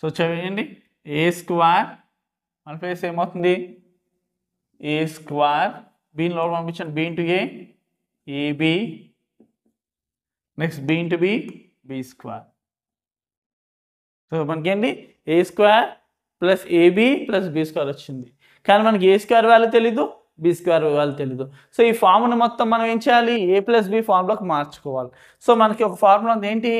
[SPEAKER 1] So చేయండి ఏ స్క్వేర్ మన ఫేస్ ఏమవుతుంది ఏ స్క్వేర్ బీని లోపల పంపించండి B into A B next B into B square so మనకేంటి A square plus A B plus B square వచ్చింది కానీ మనకి ఏ స్క్వేర్ వాల్యూ తెలీదు బి స్క్వేర్ వాల్యూ తెలీదు సో ఈ ఫార్ములా మొత్తం మనం ఏం చేయాలి ఏ ప్లస్ బి ఫార్ములాకి మార్చుకోవాలి సో మనకి ఒక ఫార్ములా ఉంది ఏంటి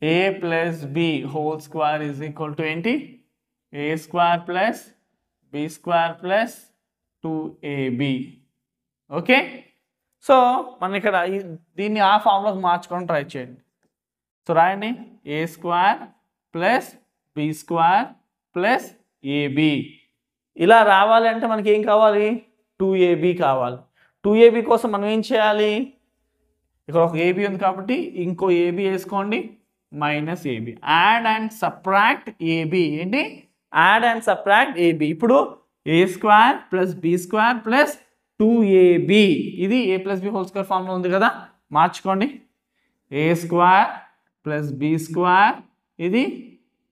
[SPEAKER 1] a plus b whole square is equal to ఏంటి a square plus b square plus 2ab okay so మనం ఇక్కడ దీన్ని ఆ ఫార్ములాకి మార్చుకొని ట్రై చేయండి సో రాయండి a square plus b square plus ab ఇలా రావాలి అంటే మనకి ఏం కావాలి 2ab కావాలి 2ab కోసం మనం ఏం చేయాలి ఇక్కడ ఒక ab ఉంది కాబట్టి ఇంకో ab వేసుకోండి minus A B add and subtract A B ఏంటి యాడ్ అండ్ సబ్ట్రాక్ట్ ఏబి ఇప్పుడు A square plus B square plus 2ab ఇది A plus B whole square formula ఉంది కదా మార్చుకోండి A square plus B square ఇది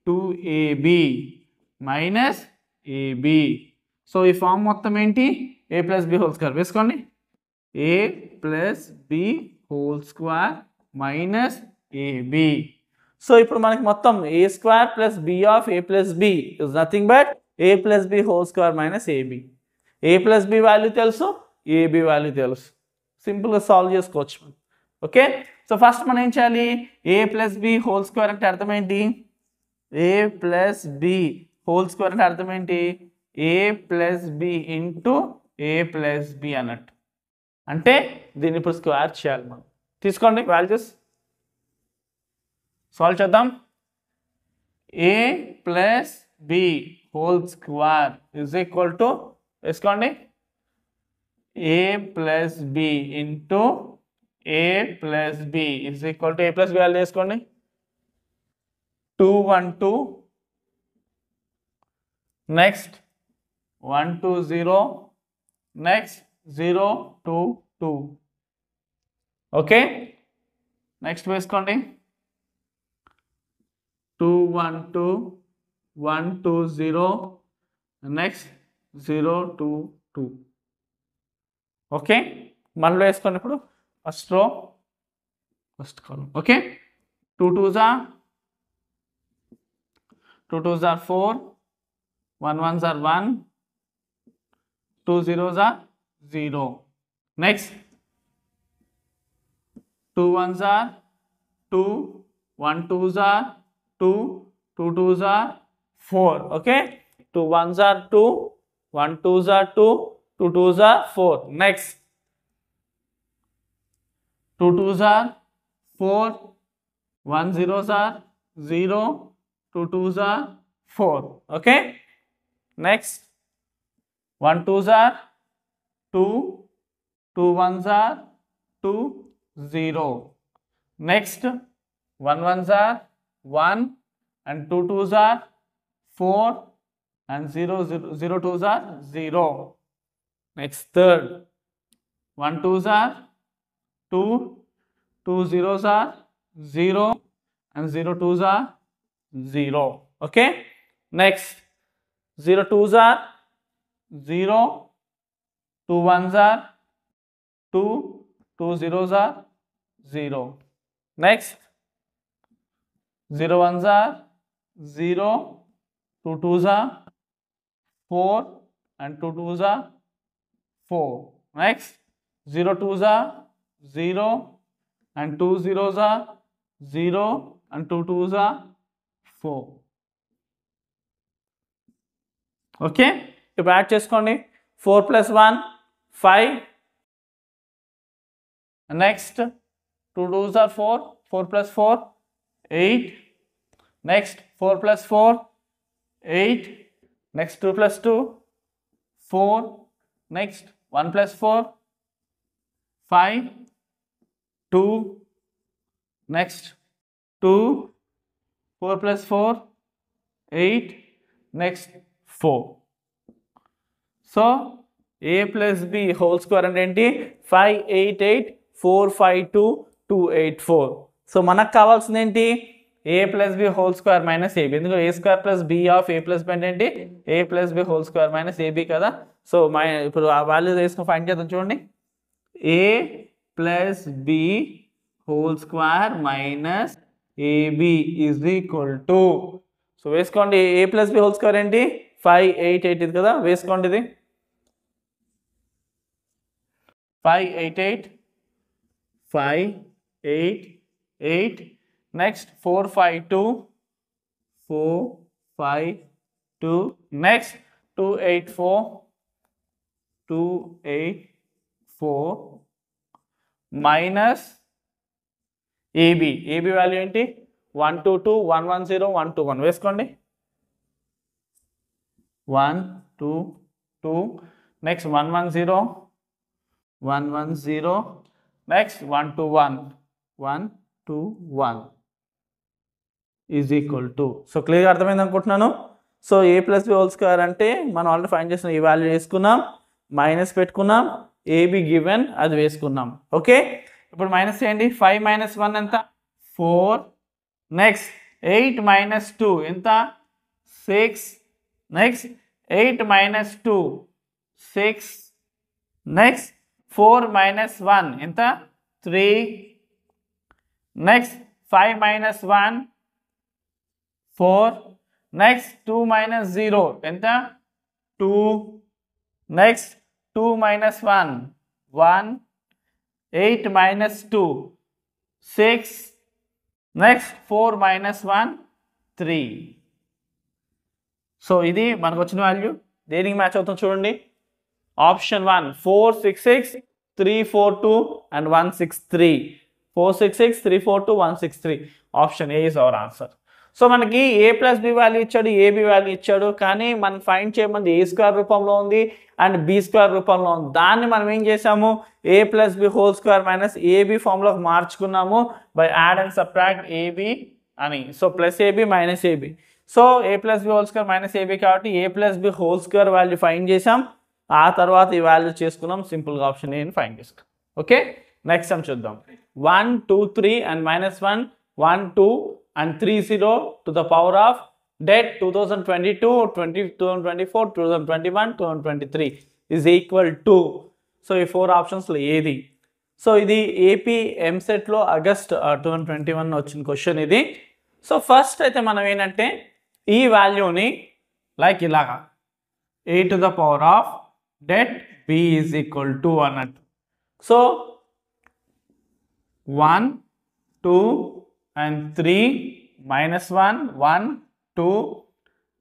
[SPEAKER 1] 2ab మైనస్ ఏబి సో ఈ form మొత్తం ఏంటి A plus B whole square వేసుకోండి A plus B whole square minus A B so ఇప్పుడు మనకి మొత్తం A square plus B of A plus B is nothing but A plus B whole square minus AB A plus B value తెలుసు AB value తెలుసు సింపుల్గా solve చేసుకోవచ్చు okay so first మనం ఏం చేయాలి ఏ ప్లస్ బి హోల్ స్క్వేర్ అంటే అర్థం ఏంటి A plus B whole square అంటే అర్థం ఏంటి A plus B into A plus B అన్నట్టు అంటే దీన్ని ఇప్పుడు స్క్వేర్ చేయాలి మనం తీసుకోండి వాల్యూస్ సాల్వ్ చేద్దాం A plus B whole square is equal to వేసుకోండి A plus B into A plus B is equal to A plus B value వేసుకోండి 212 నెక్స్ట్ 120 నెక్స్ట్ 022 ఓకే నెక్స్ట్ వేసుకోండి 212 120 నెక్స్ట్ 022 ఓకే మనలో వేసుకోండి ఇప్పుడు first row first column okay 2 2s are 4 1 1s are 1 2 0s are 0 next 2 1s are 2 1 2s are 2 2 2s are 4 okay 2 1s are 2 1 2s are 2 2 2s are 4 next 2 2s are 4 1 0s are 0 2 2s are 4 okay next 1 2s are 2 2 1s are 2 0 next 1 1s are 1 and 2 2s are 4 and 0 0 2s are 0 next third 1 2s are 2 2 zeros are 0 and 0 2s are 0 okay next 0 2s are 0 2 1s are 2 2 zeros are 0 next 0 1s are 0 2 2s are 4 and 2 2s are 4 next 0 2s are 0 and 2 zeros are 0 and 2 2s are 4 okay ఇప్పుడు add చేసుకోండి 4 plus 1 5 next 2 2s are 4 4 plus 4 8 next 4 plus 4 8 next 2 plus 2 4 next 1 plus 4 5 2 next 2 4 plus 4 8 next 4 so a plus b whole square అంటే ఏంటి 588 452 284 so మనకు కావాల్సింది ఏంటి A plus B whole square minus A B, ఎందుకు A square plus B of A plus B అంటే ఏంటి A plus B whole square minus A B కదా. So ఇప్పుడు ఆ వాల్యూ వేసుకుని ఫైండ్ చేద్దాం చూడండి. A plus B whole square minus A B is equal to, so వేసుకోండి A plus B whole square ఏంటి 588 ఇది కదా, వేసుకోండి ఇది 588 588 next 452 next 284 minus A B value ఏంటి 122 110 121 వేసుకోండి 122 next 110 next 121 is equal to, so క్లియర్గా అర్థమైంది అనుకుంటున్నాను. So A plus B whole square అంటే మనం ఆల్రెడీ ఫైండ్ చేసిన ఈ వాల్యూ వేసుకున్నాం, మైనస్ పెట్టుకున్నాం, ఏబి గివెన్ అది వేసుకున్నాం. ఓకే, ఇప్పుడు మైనస్ చేయండి. 5 మైనస్ 1 ఎంత 4, నెక్స్ట్ 8 మైనస్ 2 ఎంత 6, నెక్స్ట్ 8 మైనస్ 2 6, నెక్స్ట్ 4 మైనస్ 1 ఎంత 3, నెక్స్ట్ 5 మైనస్ 1 4, నెక్స్ట్ 2 మైనస్ 0 ఎంత 2, next 2 minus 1 1, 8 minus 2 6, next 4 minus 1 3. So ఇది మనకు వచ్చిన వాల్యూ దేనికి మ్యాచ్ అవుతుంది చూడండి. Option 1 466 342 and 163, 466 342 163, option A is our answer. So మనకి ఏ ప్లస్ బి వాల్యూ ఇచ్చాడు, ఏబి వాల్యూ ఇచ్చాడు, కానీ మనం ఫైండ్ చేయమంది ఏ స్క్వేర్ రూపంలో ఉంది అండ్ బి స్క్వేర్ రూపంలో ఉంది. దాన్ని మనం ఏం చేసాము A plus B whole square minus A B ఫామ్లోకి మార్చుకున్నాము by add and subtract A B అని. So plus A B minus A B, so A plus B whole square minus A B కాబట్టి A plus B whole square value find చేసాం, ఆ తర్వాత ఈ value చేసుకున్నాం, సింపుల్గా ఆప్షన్ ఏని ఫైండ్ చేసుకున్నాం. ఓకే, నెక్స్ట్ సమ్ చూద్దాం. 1 2 3 and minus 1 1 2 and 3 0 to the power of debt 2022 2024 2021 2023 is equal to, so ఈ 4 ఆప్షన్స్లో ఏది. సో ఇది ఏపీ ఎంసెట్లో ఆగస్ట్ 2021 వచ్చిన క్వశ్చన్ ఇది. సో ఫస్ట్ అయితే మనం ఏంటంటే ఈ వాల్యూని లైక్ ఇలాగా a to the power of debt b is equal to అన్నట్టు. So 1 2 and 3 minus 1 1 2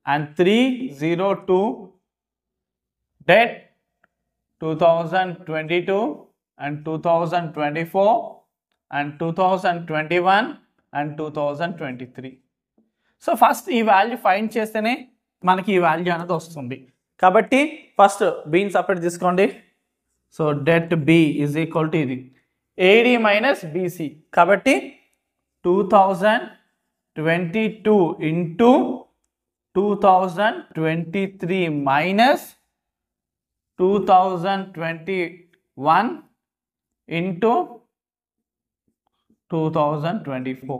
[SPEAKER 1] and 3 0 2 debt 2022 and 2024 and 2021 and 2023. So first ఈ వాల్యూ ఫైండ్ చేస్తేనే మనకి ఈ వాల్యూ అనేది వస్తుంది. కాబట్టి ఫస్ట్ బీని సపరేట్ తీసుకోండి. So det B is equal to ఇది ఏడి మైనస్ బీసీ, కాబట్టి 2022 ఇంటూ 2023 మైనస్ 2021 ఇంటూ 2024.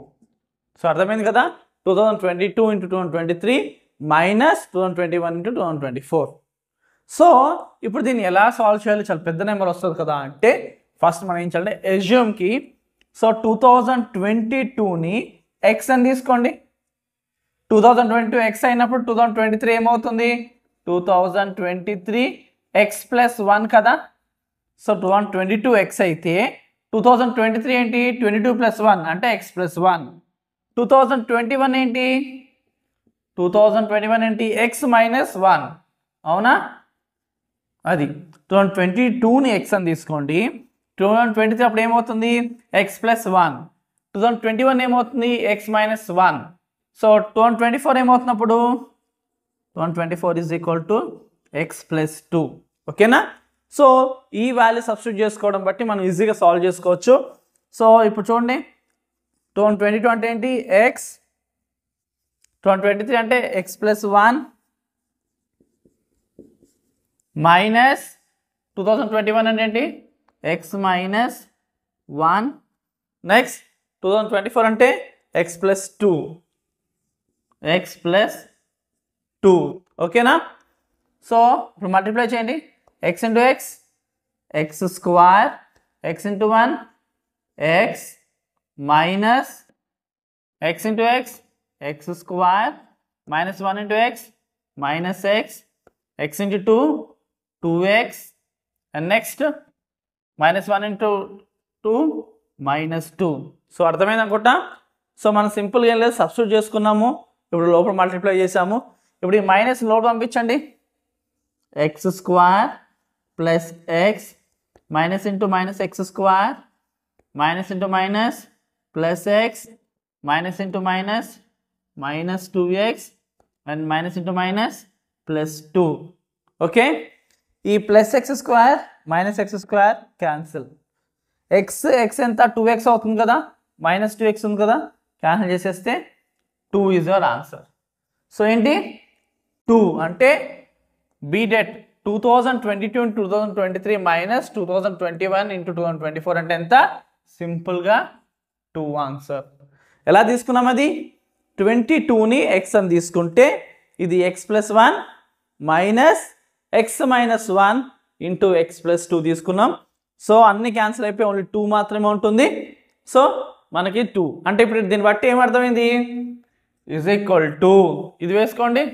[SPEAKER 1] సో అర్థమైంది కదా, 2022 ఇంటూ 2023 మైనస్ 2021 ఇంటూ 2024. సో ఇప్పుడు దీన్ని ఎలా సాల్వ్ చేయాలి, చాలా పెద్ద నెంబర్ వస్తుంది కదా అంటే ఫస్ట్ మనం ఏం చేయాలంటే ఎజ్యూమ్కి సో 2022ని ఎక్స్ అని తీసుకోండి. 2022 ఎక్స్ అయినప్పుడు 2023 ఏమవుతుంది 2023 ఎక్స్ ప్లస్ 1 కదా. సో 2022 ఎక్స్ అయితే 2023 ఏంటి 22 ప్లస్ 1 అంటే ఎక్స్ ప్లస్ 1. 2021 ఏంటి 2021 ఏంటి ఎక్స్ మైనస్ 1, అవునా. అది 2022ని ఎక్స్ అని తీసుకోండి. 2023 అప్పుడు ఏమవుతుంది ఎక్స్ ప్లస్ 1. 2021 ఏమవుతుంది X minus 1. So 2024 ఏమవుతున్నప్పుడు 2024 is equal to X plus 2. ఓకేనా. సో ఈ వాల్యూ సబ్స్టిట్యూట్ చేసుకోవడం బట్టి మనం ఈజీగా సాల్వ్ చేసుకోవచ్చు. సో ఇప్పుడు చూడండి 2022 అంటే ఏంటి ఎక్స్, 2023 అంటే ఎక్స్ ప్లస్ 1 మైనస్ 2021 అంటే ఏంటి ఎక్స్ మైనస్ 1. నెక్స్ట్ 2024 అంటే x plus 2. x plus 2. ఓకేనా? సో ఇప్పుడు మల్టిప్లై చేయండి. x into x, x square, x into 1, x minus x into x, x square minus 1 into x minus x, x into 2, 2x, and next minus 1 into 2 minus 2. So అర్థమైంది అనుకుంటా. So మనం సింపుల్గా ఏం లేదు, substitute చేసుకున్నాము. ఇప్పుడు లోపల మల్టిప్లై చేసాము. ఇప్పుడు ఈ మైనస్ లోపల పంపించండి. X square plus X minus into minus X square minus into minus plus X minus into minus minus 2x and minus into minus plus 2. Okay, ఈ plus X square minus X square cancel. X X ఎంత 2x అవుతుంది కదా, minus 2x ఉంది కదా, cancel చేసేస్తే 2 is your answer. So ఏంటి 2 అంటే బీడెట్ 2022 into 2023 minus 2021 into 2024 అంటే ఎంత? సింపుల్గా 2 ఆన్సర్. ఎలా తీసుకున్నాం? అది 22ని ఎక్స్ అని తీసుకుంటే ఇది X plus 1 minus X minus 1 into X plus 2 తీసుకున్నాం. సో అన్ని క్యాన్సిల్ అయిపోయి ఓన్లీ 2 మాత్రమే ఉంటుంది. సో మనకి 2 అంటే ఇప్పుడు దీన్ని బట్టి ఏమర్థమైంది? ఈజ్ ఈక్వల్ టు ఇది వేసుకోండి,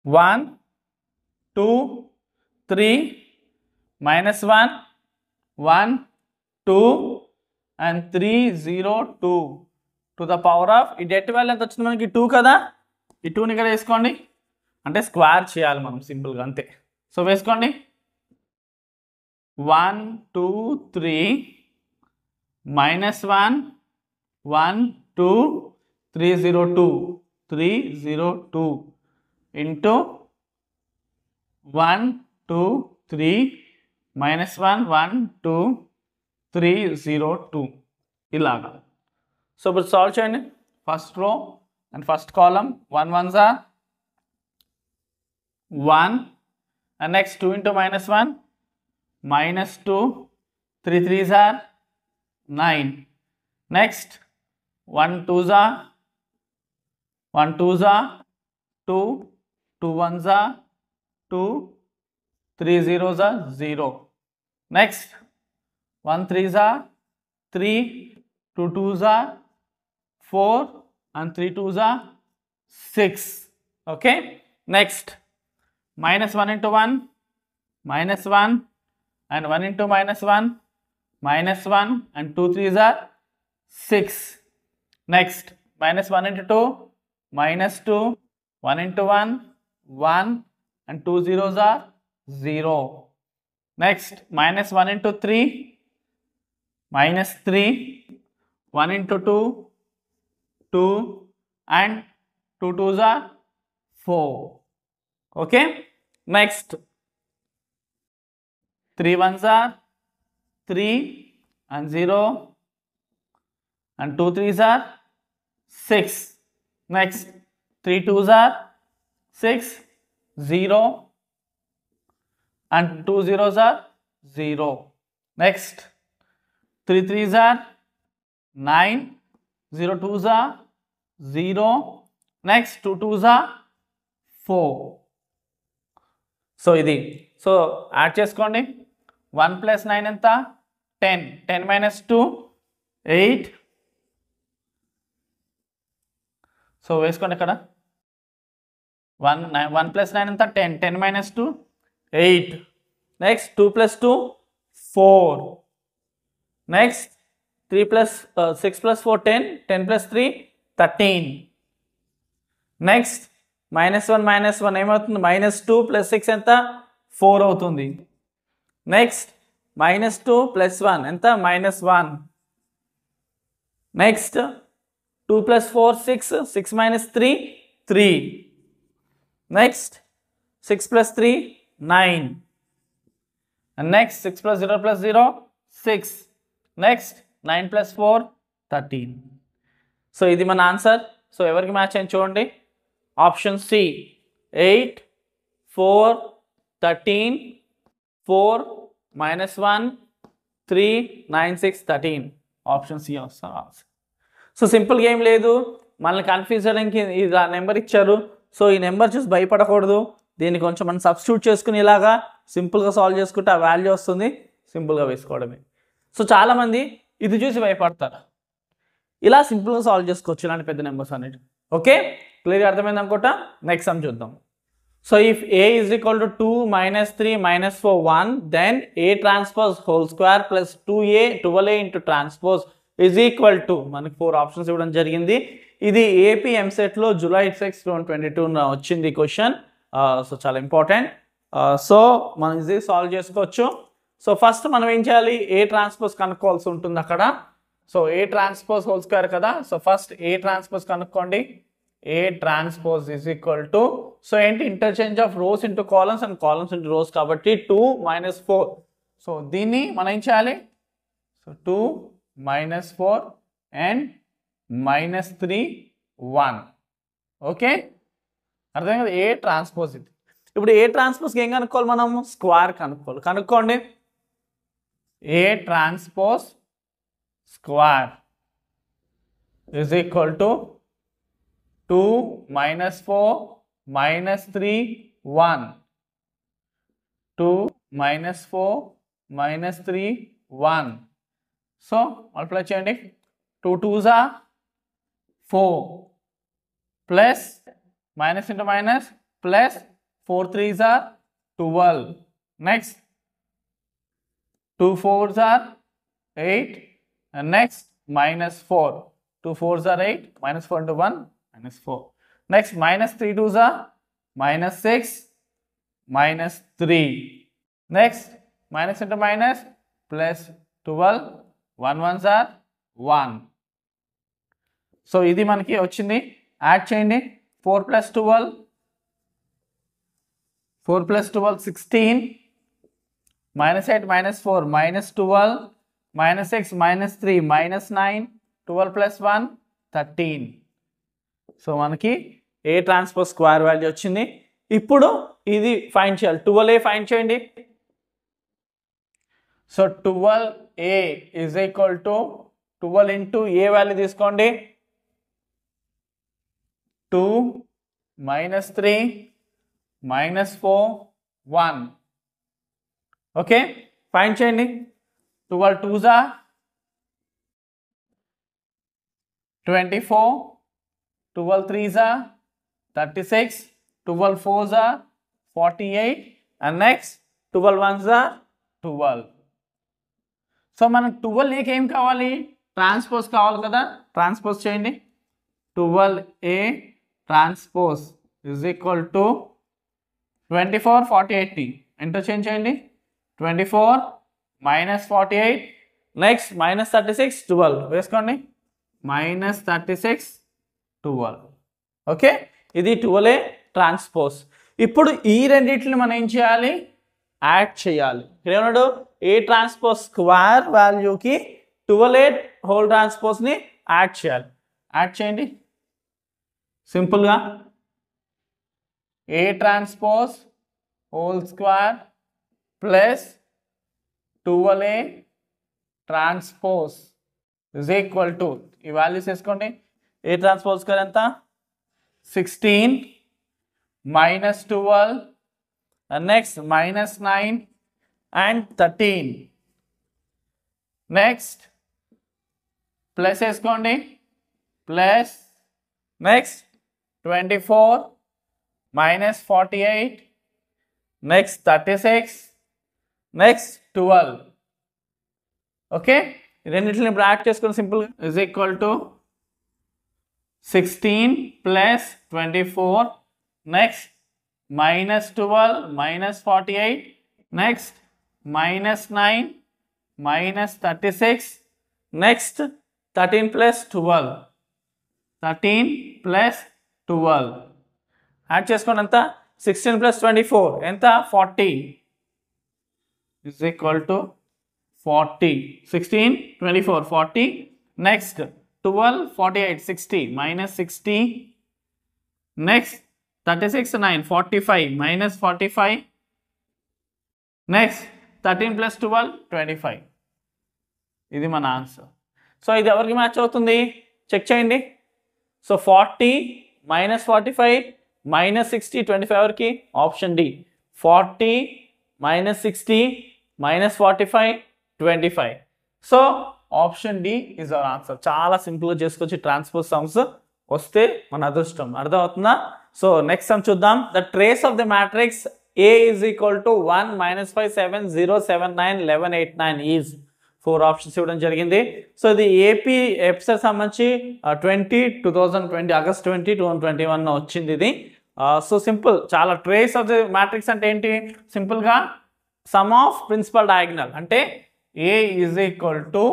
[SPEAKER 1] 1 2 3 minus 1 1 2 and 3 0 2 to the power of, ఈ డెట్ వాల్యూ ఎంత వచ్చింది మనకి? 2 కదా, ఈ 2ని ఇక్కడ వేసుకోండి. అంటే స్క్వేర్ చేయాలి మనం సింపుల్గా, అంతే. సో వేసుకోండి, 1 2 3 మైనస్ 1 1 2 3 0 2 3 0 2 ఇంటూ 1 2 3 మైనస్ 1 1 2 3 0 2 ఇలాగా. సో ఇప్పుడు సాల్వ్ చేయండి. ఫస్ట్ రో and first column 1 1s are 1 and next 2 into minus 1 minus 2, 3 3s are 9. Next 1 2s are 1 2s are 2, 2 1s are 2, 3 0s are 0. Next 1 3s are 3, 2 2s are 4 and 3 2s are 6. Okay, next minus 1 into 1 minus 1 and 1 into minus 1 minus 1 and 2 3s are 6. Next minus 1 into 2 minus 2, 1 into 1 1 and 2 zeros are 0. Next minus 1 into 3 minus 3, 1 into 2 2 and 2 2s are 4. Okay, next 3 1s are 3 and 0 and 2 3s are 6. Next 3 2s are 6 0 and 2 zeros are 0. Next 3 3s are 9, 0 2s are 0. Next 2 2s are 4. So ఇది, so add చేసుకోండి. 1 plus 9 ఎంత? 10. 10 minus 2 8. So వేసుకోండి ఇక్కడ 1 plus 9 ఎంత? 10. 10 minus 2 8. Next 2 plus 2 4. Next 3 plus 6 plus 4 10. 10 plus 3 13. Next minus 1 ఏమవుతుంది? Minus 2 plus 6 ఎంత? 4 అవుతుంది. Next minus 2 plus 1 ఎంత? Minus 1. Next 2 plus 4 6. 6 minus 3 3. Next 6 plus 3 9. And next 6 plus 0 plus 0 6. Next 9 plus 4 13. So ఇది మన ఆన్సర్. సో ఎవరికి మ్యాచ్ అయింది చూడండి. Option C 8 4 13 4 minus 1 3 9 6 13. Option C వస్తుంది ఆన్సర్. సో సింపుల్గా ఏం లేదు, మనల్ని కన్ఫ్యూజ్ చేయడానికి ఇలా నెంబర్ ఇచ్చారు. సో ఈ నెంబర్ చూసి భయపడకూడదు, దీన్ని కొంచెం మనం సబ్స్టిట్యూట్ చేసుకుని ఇలాగా సింపుల్గా సాల్వ్ చేసుకుంటే ఆ వాల్యూ వస్తుంది, సింపుల్గా వేసుకోవడమే. సో చాలామంది ఇది చూసి భయపడతారు, ఇలా సింపుల్గా సాల్వ్ చేసుకోవచ్చు ఇలాంటి పెద్ద నెంబర్స్ అనేది. ఓకే, క్లియర్గా అర్థమైంది అనుకుంటా. నెక్స్ట్ సమ్ చూద్దాం. So if a is equal to 2 minus 3 minus 4 1, then a transpose whole square plus 2a 12a into transpose is equal to, మనకి 4 ఆప్షన్స్ ఇవ్వడం జరిగింది. ఇది ఏపీ ఎంసెట్లో జూలై 6, 2022 వచ్చింది క్వశ్చన్. సో చాలా ఇంపార్టెంట్. సో మనం ఇది సాల్వ్ చేసుకోవచ్చు. సో ఫస్ట్ మనం ఏం చేయాలి, ఏ ట్రాన్స్పోజ్ కనుక్కోవాల్సి ఉంటుంది అక్కడ. So A transpose whole square కదా, సో ఫస్ట్ ఏ ట్రాన్స్పోజ్ కనుక్కోండి. A transpose is equal to, so ఏంటి interchange of rows into columns and columns into rows కాబట్టి 2 - 4. సో దీన్ని మనం ఏం చేయాలి, సో 2 - 4 అండ్ -3 1. ఓకే, అర్థం కదా, ఏ ట్రాన్స్పోజ్ ఇది. ఇప్పుడు ఏ ట్రాన్స్పోజ్కి ఏం కనుక్కోవాలి, మనం స్క్వేర్ కనుక్కోవాలి. కనుక్కోండి, ఏ transpose square is equal to 2 - 4 -3 1. 2 - 4 -3 1. So multiply చేయండి. 2 2s are 4 plus minus into minus plus 4 3s are 12. Next 2 4s are 8 and next -4. 2 4s are 8 -4 into 1 -4. Next -3 2s are -6 -3. Next minus into minus plus 12 1 1s are 1. So ఇది మనకి వచ్చింది. Add చేయండి. 4 + 12 4 + 12 16 -8 -4 -12 -6 -3 -9 12 + 1 13. So మనకి ఏ transpose square value వచ్చింది. ఇప్పుడు ఇది find చేయాలి. 12a find చేయండి. So 12a is equal to 12 into a value తీసుకోండి. 2 -3 -4 1. ఓకే, ఫైండ్ చేయండి. 12 2s are 24, 12 3s are 36, 12 4s are 48 and next 12 1s are 12. So మనం 12a ఏం కావాలి, ట్రాన్స్పోజ్ కావాలి కదా, ట్రాన్స్పోజ్ చేయండి. 12a transpose is equal to 24 48. Interchange చేయండి. 24 -48 నెక్స్ట్ -36 12 వేసుకోండి. -36 12. ఓకే, ఇది 12a ట్రాన్స్పోజ్. ఇప్పుడు ఈ రెండింటిని మనం ఏం చేయాలి, యాడ్ చేయాలి. ఇక్కడ ఏమన్నాడు, ఏ ట్రాన్స్పోజ్ స్క్వేర్ వాల్యూకి 12a హోల్ ట్రాన్స్పోజ్ని యాడ్ చేయాలి. యాడ్ చేయండి సింపుల్గా. A transpose whole square plus 12a transpose is equal to, ఈ వాల్యూస్ వేసుకోండి. ఏ ట్రాన్స్పోజ్ స్క్వేర్ ఎంత, 16 -12 and next -9 and 13. Next plus వేసుకోండి. Plus next 24 -48 next 36 next 12. Okay, రెండింటిని ఇప్పుడు యాడ్ చేసుకుని simple is equal to 16 plus 24 next -12 -48 next -9 -36 next 13 plus 12 13 plus 12 add చేసుకోండి. ఎంత, 16 + 24 ఎంత, 40 is equal to 40. 16 24 40 next 12 48 60 -60 next 36 9 45 -45 next 13 + 12 25. ఇది మన ఆన్సర్. సో ఇది ఎవరికి మ్యాచ్ అవుతుంది, చెక్ చేయండి. సో 40 మైనస్ 45 మైనస్ 60 25 వరకు option D. 40 minus 60 minus 45 25. So option D is our answer. చాలా సింపుల్గా చేసుకోవచ్చు. ట్రాన్స్పోజ్ సమ్స్ వస్తే మన అదృష్టం. అర్థమవుతుందా? సో నెక్స్ట్ సమ్ చూద్దాం. The trace of the matrix A is equal to 1 minus 5 7 0 7 9 11 8 9 is 4 options ఇవ్వడం జరిగింది. సో ఇది ఏపీ ఎపిసోడ్ సంబంధించి 2020 ఆగస్ట్ 20 2021 వచ్చింది ఇది. సో సింపుల్, చాలా. ట్రేస్ ఆఫ్ ద మ్యాట్రిక్స్ అంటే ఏంటి? సింపుల్గా సమ్ ఆఫ్ ప్రిన్సిపల్ డయాగ్నల్ అంటే A is equal to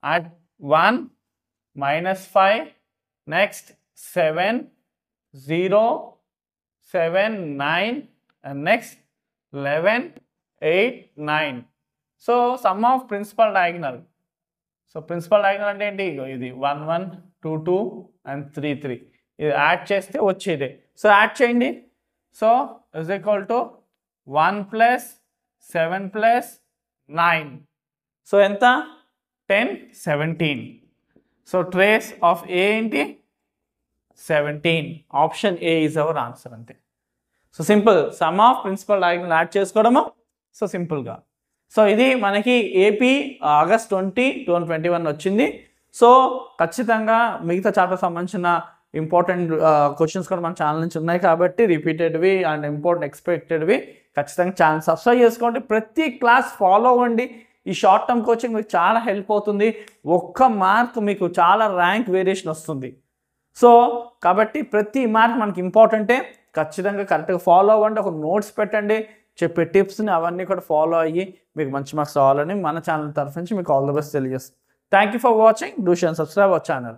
[SPEAKER 1] at 1 minus 5 next 7 0 7 9 and next 11 8 9. So sum of principal diagonal. So principal diagonal అంటే ఏంటి? ఇది 1 1 2 2 and 3 3. ఇది యాడ్ చేస్తే వచ్చేది. సో యాడ్ చేయండి. So is equal to 1 plus 7 plus 9. So ఎంత? 10 17. So trace of A ఏంటి? 17. Option A is our answer. అంతే. So simple, sum of principal diagonal add చేసుకోవడము. సో సింపుల్గా. సో ఇది మనకి ఏపీ ఆగస్ట్ 20 2021 వచ్చింది. సో ఖచ్చితంగా మిగతా చాప్టర్ సంబంధించిన ఇంపార్టెంట్ క్వశ్చన్స్ కూడా మన ఛానల్ నుంచి ఉన్నాయి కాబట్టి రిపీటెడ్వి అండ్ ఇంపార్టెంట్ ఎక్స్పెక్టెడ్వి ఖచ్చితంగా ఛానల్ సబ్స్క్రైబ్ చేసుకోండి. ప్రతి క్లాస్ ఫాలో అవ్వండి. ఈ షార్ట్ టర్మ్ కోచింగ్ మీకు చాలా హెల్ప్ అవుతుంది. ఒక్క మార్క్ మీకు చాలా ర్యాంక్ వేరియేషన్ వస్తుంది. సో కాబట్టి ప్రతి మార్క్ మనకి ఇంపార్టెంటే. ఖచ్చితంగా కరెక్ట్గా ఫాలో అవ్వండి. ఒక నోట్స్ పెట్టండి. చెప్పే టిప్స్ని అవన్నీ కూడా ఫాలో అయ్యి మీకు మంచి మార్క్స్ రావాలని మన ఛానల్ తరఫు నుంచి మీకు ఆల్ ద బెస్ట్ తెలియజేస్తాను. Thank you for watching. Do share and subscribe our channel.